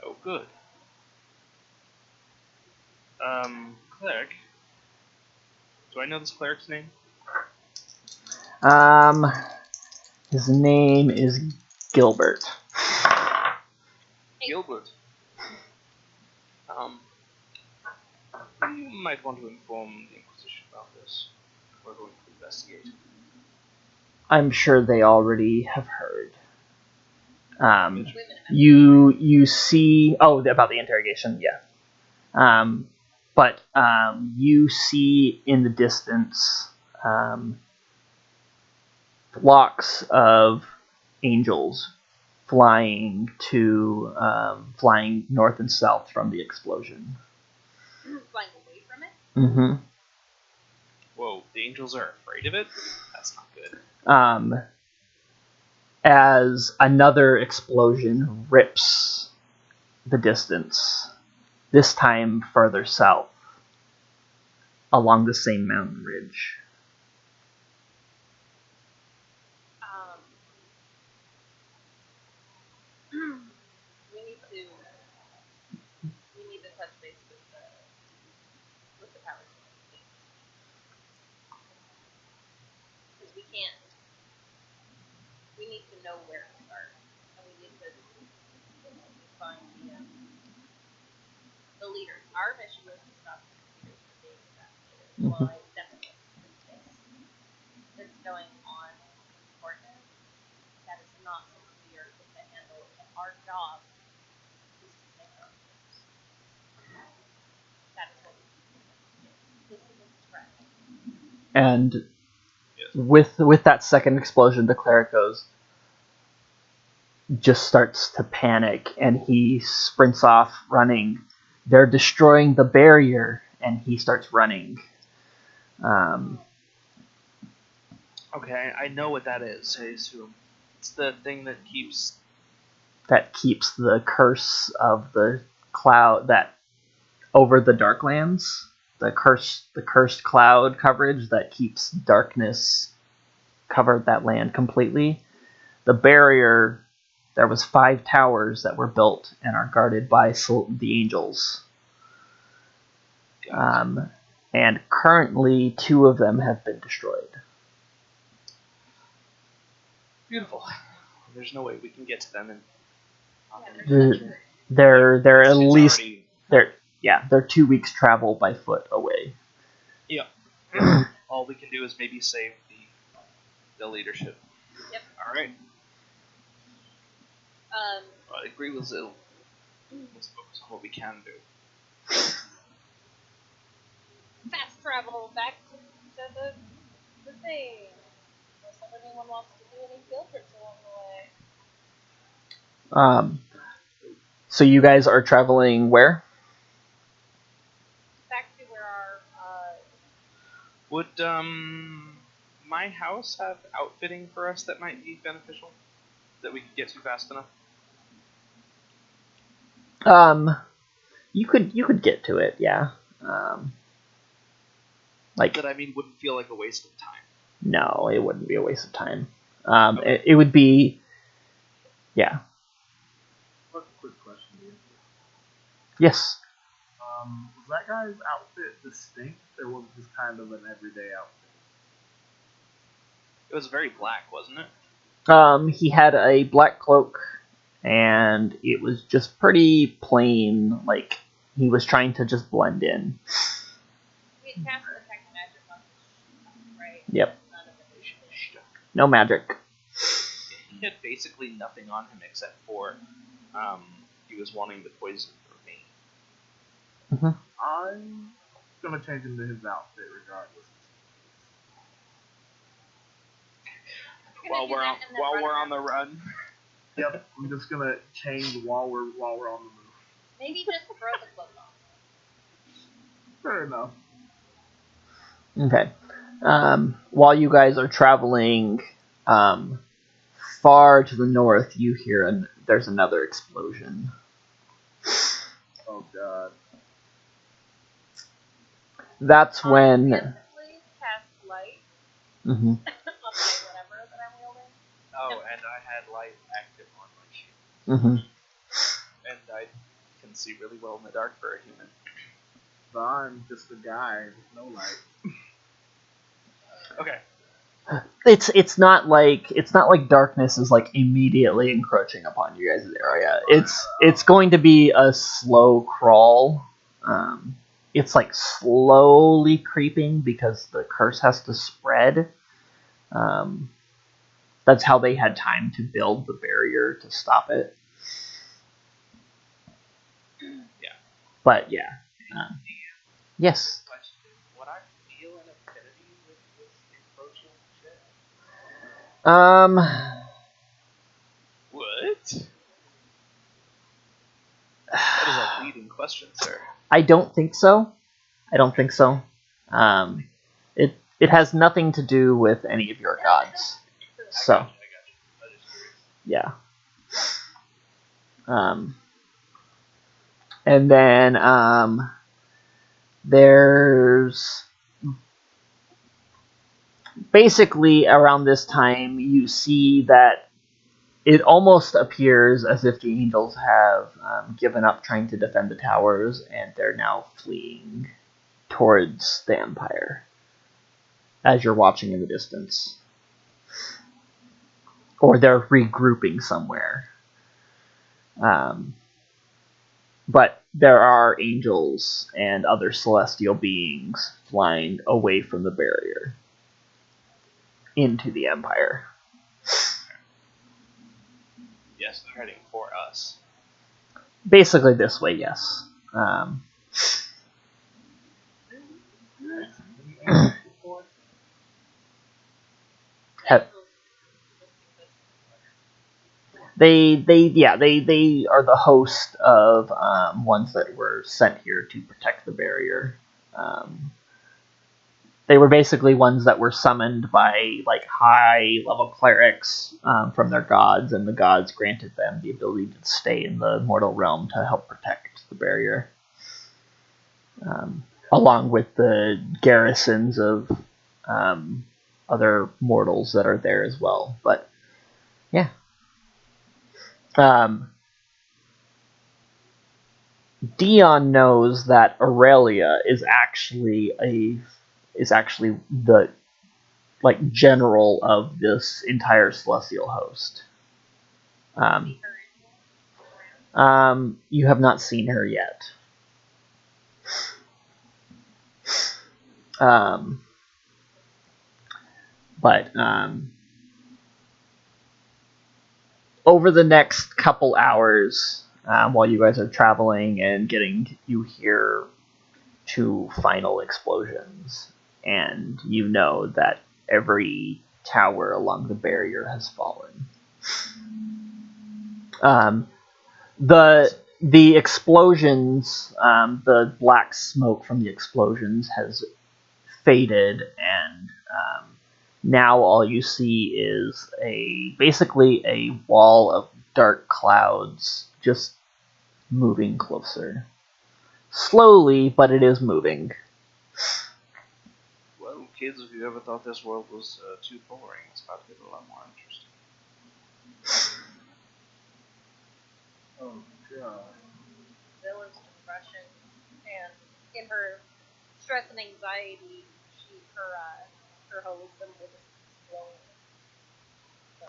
Oh, good. Cleric. Do I know this cleric's name? His name is Gilbert. Gilbert. You might want to inform the Inquisition about this. We're going to investigate. I'm sure they already have heard. You see about the interrogation, yeah. But you see in the distance flocks of angels flying north and south from the explosion. Flying away from it? Mm-hmm. Whoa, the angels are afraid of it? That's not good. As another explosion rips the distance, this time further south, along the same mountain ridge. We need to touch base with the power station. Because we can't. We need to know where to start, and we need to find the leaders. Our mission was to stop the leaders from being assassinated. Well, I definitely think that's going on in Portland. That is not something we are able to handle. Our job is to make our things. That is what we do. This is a threat. And with that second explosion, the cleric just starts to panic, and he sprints off running. They're destroying the barrier, and he starts running. Okay, I know what that is, I assume. It's the thing that keeps the curse of the cloud that over the Darklands. The cursed cloud coverage that keeps darkness covered that land completely. The barrier, there was 5 towers that were built and are guarded by the angels. And currently 2 of them have been destroyed. beautiful. There's no way we can get to them They're at least they're 2 weeks travel by foot away. Yeah. All we can do is maybe save the leadership. Yep. All right. I agree with Zil. Let's focus on what we can do. Fast travel back to the thing. Unless anyone wants to do any field trips along the way. So you guys are traveling where? Back to where our Would my house have outfitting for us that might be beneficial? That we could get to fast enough? You could get to it, yeah. That wouldn't feel like a waste of time. No, it wouldn't be a waste of time. It would be, yeah. One quick question, Ian. Yes. Was that guy's outfit distinct, or was it just kind of an everyday outfit? It was very black, wasn't it? He had a black cloak, and it was just pretty plain. Like he was trying to just blend in. We cast detect magic on his right? Yep. None of it is No magic. He had basically nothing on him except for he was wanting the poison for me. Mm-hmm. I'm gonna change into his outfit regardless. While we're on the run. Yep, I'm just gonna change while we're on the move. Maybe just throw the cloak on. Fair enough. Okay. While you guys are traveling far to the north, you hear there's another explosion. Oh god. That's when. Cast light Mm-hmm. on my whatever that I'm wielding. Oh, and I had light active on my shield. Mm-hmm. And I can see really well in the dark for a human. So I'm just a guy with no light. Okay. It's not like darkness is like immediately encroaching upon you guys' area. It's going to be a slow crawl. It's like slowly creeping because the curse has to spread. That's how they had time to build the barrier to stop it. Yeah. But yeah. Yes. Question: would I feel an affinity with this encroaching shit? What? That is a leading question, sir. I don't think so. It has nothing to do with any of your gods. So I got you. I was just curious. yeah. And then there's basically around this time you see that it almost appears as if the angels have given up trying to defend the towers, and they're now fleeing towards the Empire as you're watching in the distance. Or they're regrouping somewhere. But there are angels and other celestial beings flying away from the barrier into the Empire. Yes, they're heading for us. Basically this way, yes. They are the host of ones that were sent here to protect the barrier. They were basically ones that were summoned by like high level clerics from their gods, and the gods granted them the ability to stay in the mortal realm to help protect the barrier, along with the garrisons of other mortals that are there as well. But yeah. Dion knows that Aurelia is actually the like general of this entire celestial host. You have not seen her yet. But over the next couple hours, while you guys are traveling and getting, you hear 2 final explosions, and you know that every tower along the barrier has fallen. The explosions, the black smoke from the explosions has faded, and now all you see is basically a wall of dark clouds just moving closer. Slowly, but it is moving. Well, kids, if you ever thought this world was too boring, it's about to get a lot more interesting. Oh god. Villains to Russian and in her stress and anxiety, her whole symbol just glowing. So,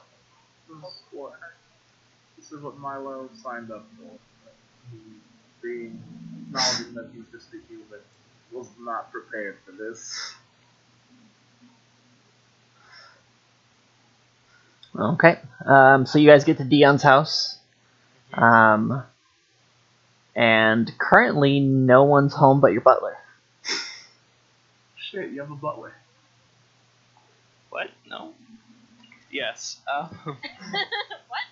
This is what Milo signed up for. Being acknowledging that he's just a human was not prepared for this. Okay. So you guys get to Dion's house. And currently no one's home but your butler. Shit, you have a butler. What? No. Yes. what?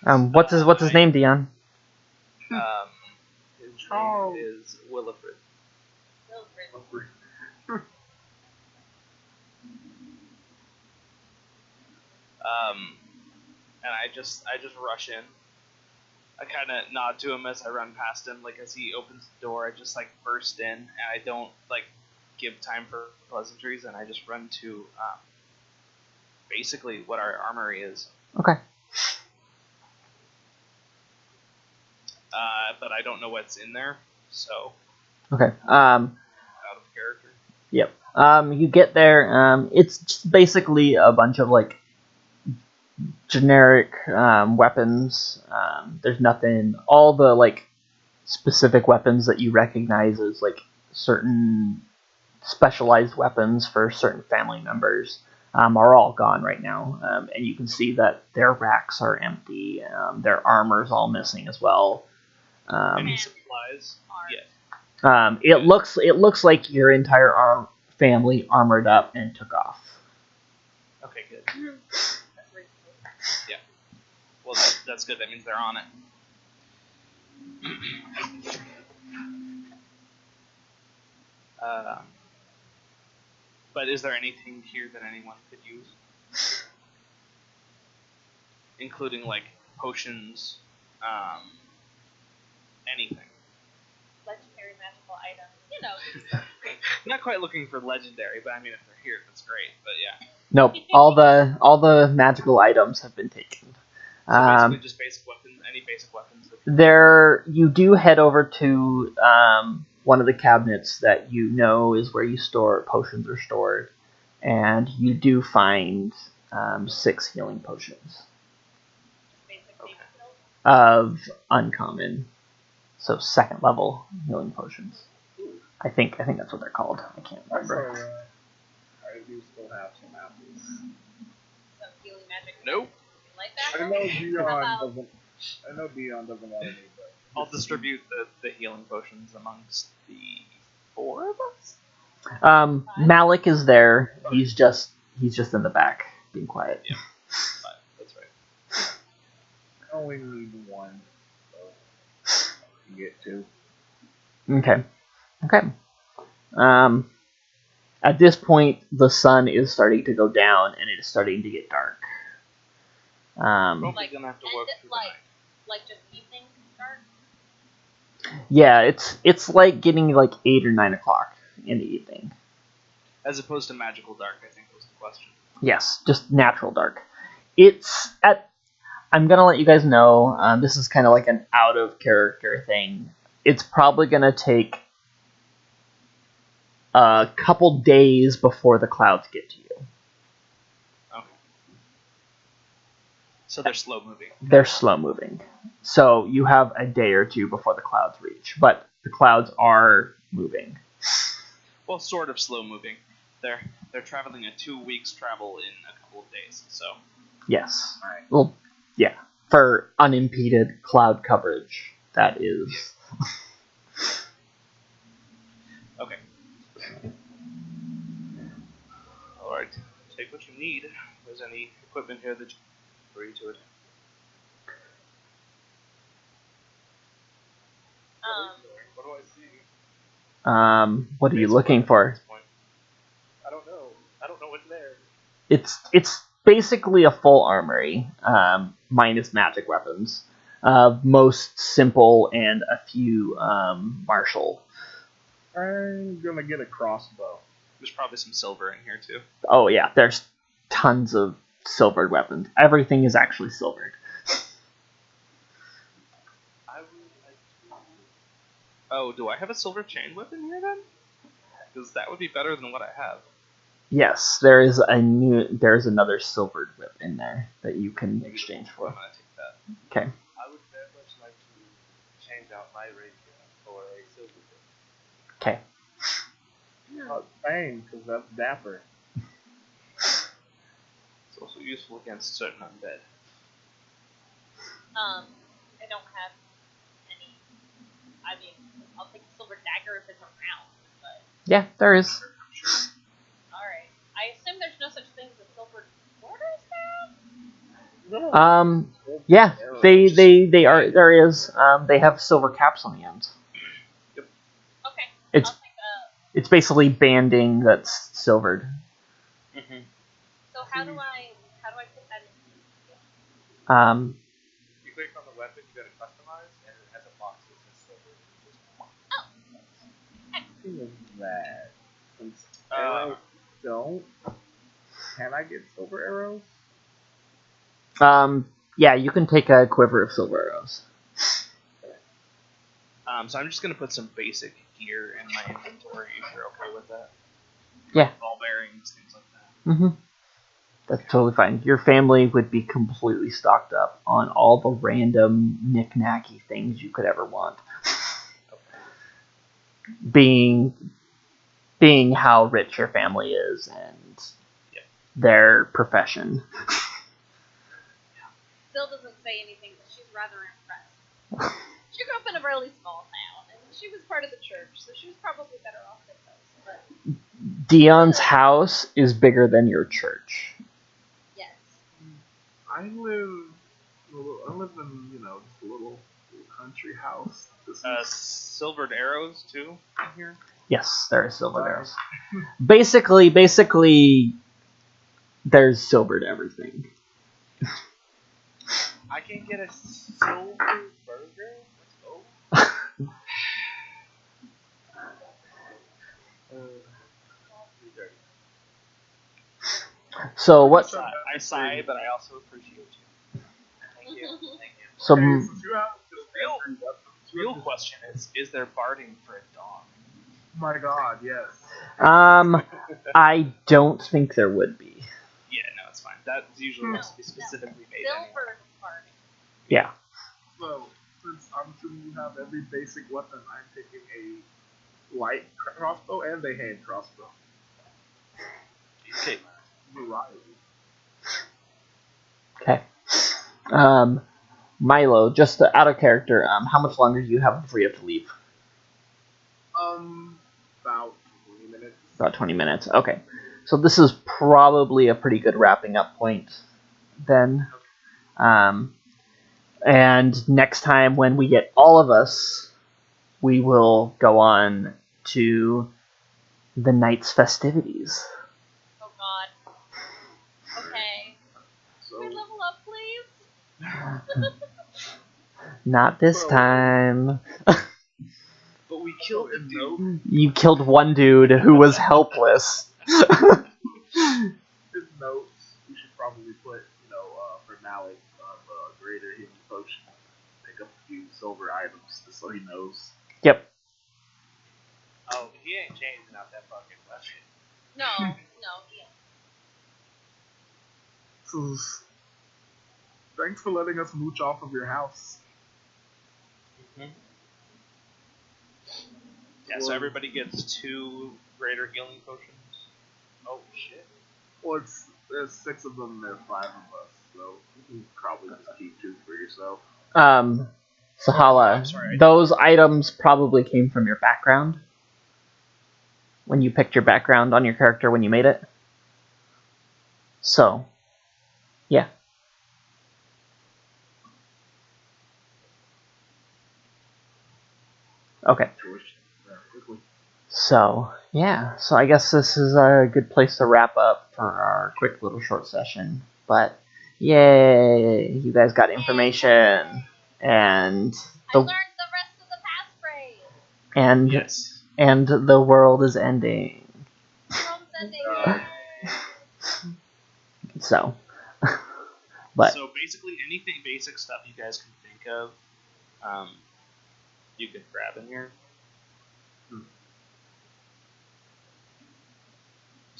No? What's his name, Dion? His Charles. name is Willifred. Wilfred. And I just rush in. I kind of nod to him as I run past him, like as he opens the door. I just like burst in, and I don't like give time for pleasantries, and I just run to basically what our armory is. Okay. But I don't know what's in there, so Okay. out of character. Yep. You get there. It's just basically a bunch of like generic weapons. There's nothing. All the like specific weapons that you recognize as like certain specialized weapons for certain family members are all gone right now, and you can see that their racks are empty. Their armor's all missing as well. Any supplies? Yes. It looks like your entire family armored up and took off. Okay, good. That's reasonable. Yeah. Well, that's good. That means they're on it. But is there anything here that anyone could use? Including, like, potions, anything. Legendary magical items. You know. Not quite looking for legendary, but I mean, if they're here, that's great. But yeah. Nope. All the magical items have been taken. So basically just basic weapons, any basic weapons. You do head over to one of the cabinets that you know is where you store potions are stored, and you do find 6 healing potions Basically, of uncommon, so 2nd level healing potions. I think that's what they're called. I can't remember. Also, I do still have some apples. some healing magic. Nope. Like that. I know Dion doesn't want any, but I'll distribute the healing potions amongst the 4 of us. Malik is there. He's just in the back, being quiet. Yeah. But that's right. I only need one, so I can get 2. Okay. At this point, the sun is starting to go down, and it is starting to get dark. Probably Like, gonna have to work through the night. like just evening start. Yeah, it's like getting like 8 or 9 o'clock in the evening. As opposed to magical dark, I think was the question. Yes, just natural dark. I'm gonna let you guys know. This is kind of like an out of character thing. It's probably gonna take a couple days before the clouds get to you. Okay. So they're slow moving. They're slow moving. So you have a day or two before the clouds reach, but the clouds are moving. Well, sort of slow moving. They're traveling a 2 weeks travel in a couple of days. So Yes. Right. Well, yeah. For unimpeded cloud coverage, that is. okay. All right. Take what you need. If there's any equipment here that you agree to it. What do I see? What are you looking for? I don't know. I don't know what's there. It's basically a full armory, minus magic weapons. Most simple and a few martial. I'm gonna get a crossbow. There's probably some silver in here too. Oh yeah, there's tons of silvered weapons. Everything is actually silvered. Oh, do I have a silver chain whip in here then? Because that would be better than what I have. Yes, there's another silvered whip in there that you can exchange I'm for. gonna take that. Okay. I would very much like to change out my rapier for a silver whip. Okay. Same, because that's dapper. It's also useful against certain undead. I don't have any. I mean, I'll take a silver dagger if it's around, but Yeah, there is. alright. I assume there's no such thing as a silver quarterstaff? Yeah, they are. There is. They have silver caps on the end. Okay. It's I'll take it's basically banding that's silvered. Mm-hmm. so how do I put that in? You click on the weapon, you go to customize, and it has a box that says silver. Speaking of that, since arrows don't, can I get silver arrows? Yeah, you can take a quiver of silver arrows. So I'm just gonna put some basic gear in my inventory if you're okay with that. Yeah. Ball bearings, things like that. Mm-hmm. That's totally fine. Your family would be completely stocked up on all the random knick-knacky things you could ever want. Being how rich your family is and their profession. Bill doesn't say anything, but she's rather impressed. She grew up in a really small town, and she was part of the church, so she was probably better off than most. But Dion's house is bigger than your church. yes. I live in, just a little country house. Silvered arrows too in here. Yes, there are silvered arrows. Basically, there's silver to everything. I can get a silver burger? Let's go. So what? I sigh, but I also appreciate you. Thank you. Thank you. So Since you have just Real- every weapon, Real question is there barding for a dog? Oh my god, yes. I don't think there would be. Yeah, no, it's fine. That's usually has to be specifically made anyway. Silver party. Yeah. So, since I'm assuming you have every basic weapon, I'm picking a light crossbow and a hand crossbow. Okay. Variety. Okay. Milo, just out of character, how much longer do you have before you have to leave? About 20 minutes. About 20 minutes. Okay. So this is probably a pretty good wrapping up point then. And next time when we get all of us, we will go on to the night's festivities. Oh god. Okay. So, Can we level up, please? Not this So- time. But we killed the dude. You killed one dude who was helpless. his notes, we should probably put, for Malik, greater healing potion. Pick up a few silver items just so he knows. Yep. Oh, he ain't changing out that fucking weapon. No, yeah. So, thanks for letting us mooch off of your house. Yeah, so everybody gets 2 greater healing potions. Oh shit. Well, there's 6 of them and there's 5 of us, so you can probably just keep 2 for yourself. Sahala, I'm sorry. those items probably came from your background. When you picked your background on your character when you made it. So, yeah. Okay. So, yeah. So I guess this is a good place to wrap up for our quick little short session. But, yay! You guys got information. And I learned the rest of the passphrase. Yes. And the world is ending. World's ending. So, but So basically anything basic stuff you guys can think of, you can grab in here.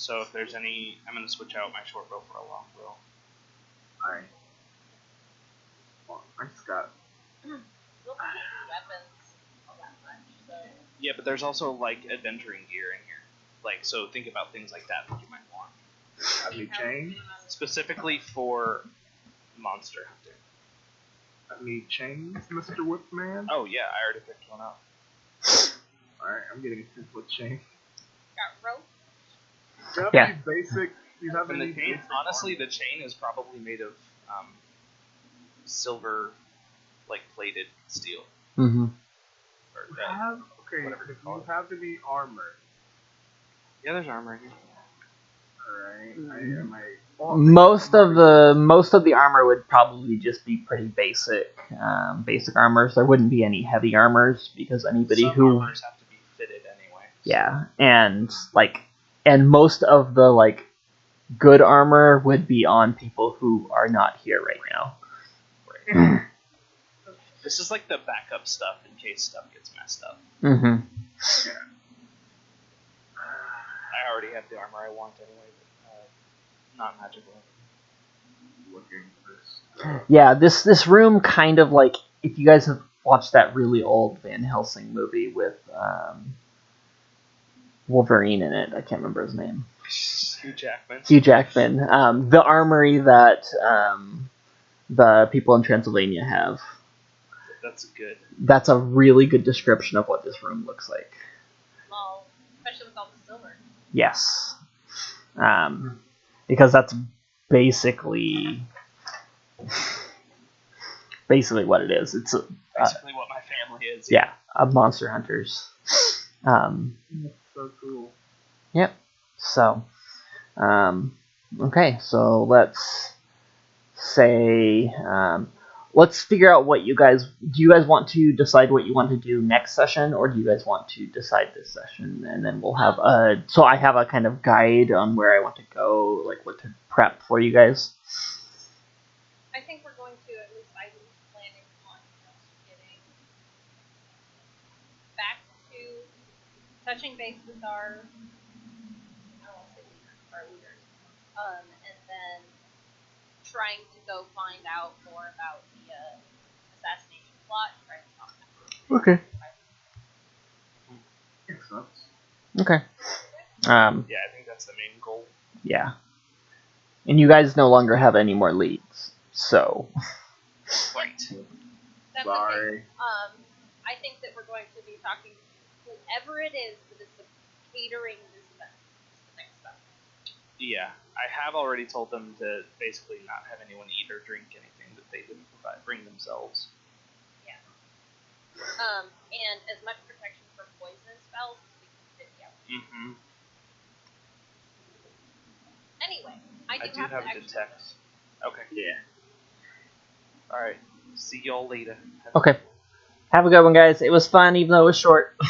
So if there's any, I'm gonna switch out my short bow for a long bow. Alright. Well, I just got. We'll keep weapons all that much, so. Yeah, but there's also like adventuring gear in here. Like, so think about things like that you might want. I need chains. Specifically for monster hunting. I need chains, Mr. Whipman. Oh yeah, I already picked one up. Alright, I'm getting a 10-foot chain. Got rope. Do you have Yeah. any basic? Do you have And any the chain, basic honestly, armor? the chain is probably made of silver, like plated steel. Mm-hmm. Or, Do you have okay? whatever you Do call you it. have any armor? Yeah, there's armor here. Alright. Most of the armor would probably just be pretty basic, basic armors. There wouldn't be any heavy armors because anybody Some who armors have to be fitted anyway. yeah, and most of the like good armor would be on people who are not here right now. Right. This is like the backup stuff in case stuff gets messed up. Mm-hmm. I already have the armor I want anyway, but not magical. Looking for this. Yeah, this room kind of like if you guys have watched that really old Van Helsing movie with Wolverine in it, I can't remember his name. Hugh Jackman. Hugh Jackman. The armory that the people in Transylvania have. That's good. That's a really good description of what this room looks like. Well, especially with all the silver. Yes. Because that's basically what it is. It's Basically what my family is. yeah, a monster hunters. That's so cool. Yep. So, okay. So let's say let's figure out what you guys do. You guys want to decide what you want to do next session, or do you guys want to decide this session, and then we'll have a. So I have a kind of guide on where I want to go, like what to prep for you guys. I think we're going to, at least I was planning on getting back to touching base with our, I don't want to say leaders, our leaders, and then trying to go find out more about the assassination plot, trying to talk to them. Okay. Makes sense. Okay. Yeah, I think that's the main goal. Yeah. And you guys no longer have any more leads, so. Right. That's Sorry. okay. I think that we're going to be talking to whoever it is that is catering this event. The next step. Yeah, I have already told them to basically not have anyone eat or drink anything that they didn't bring themselves. Yeah. And as much protection from poison spells as we can fit. Yeah. Mm-hmm. Anyway, I do have to detect. Okay. Yeah. Alright. See y'all later. Okay. Have a good one, guys. It was fun, even though it was short. Yeah.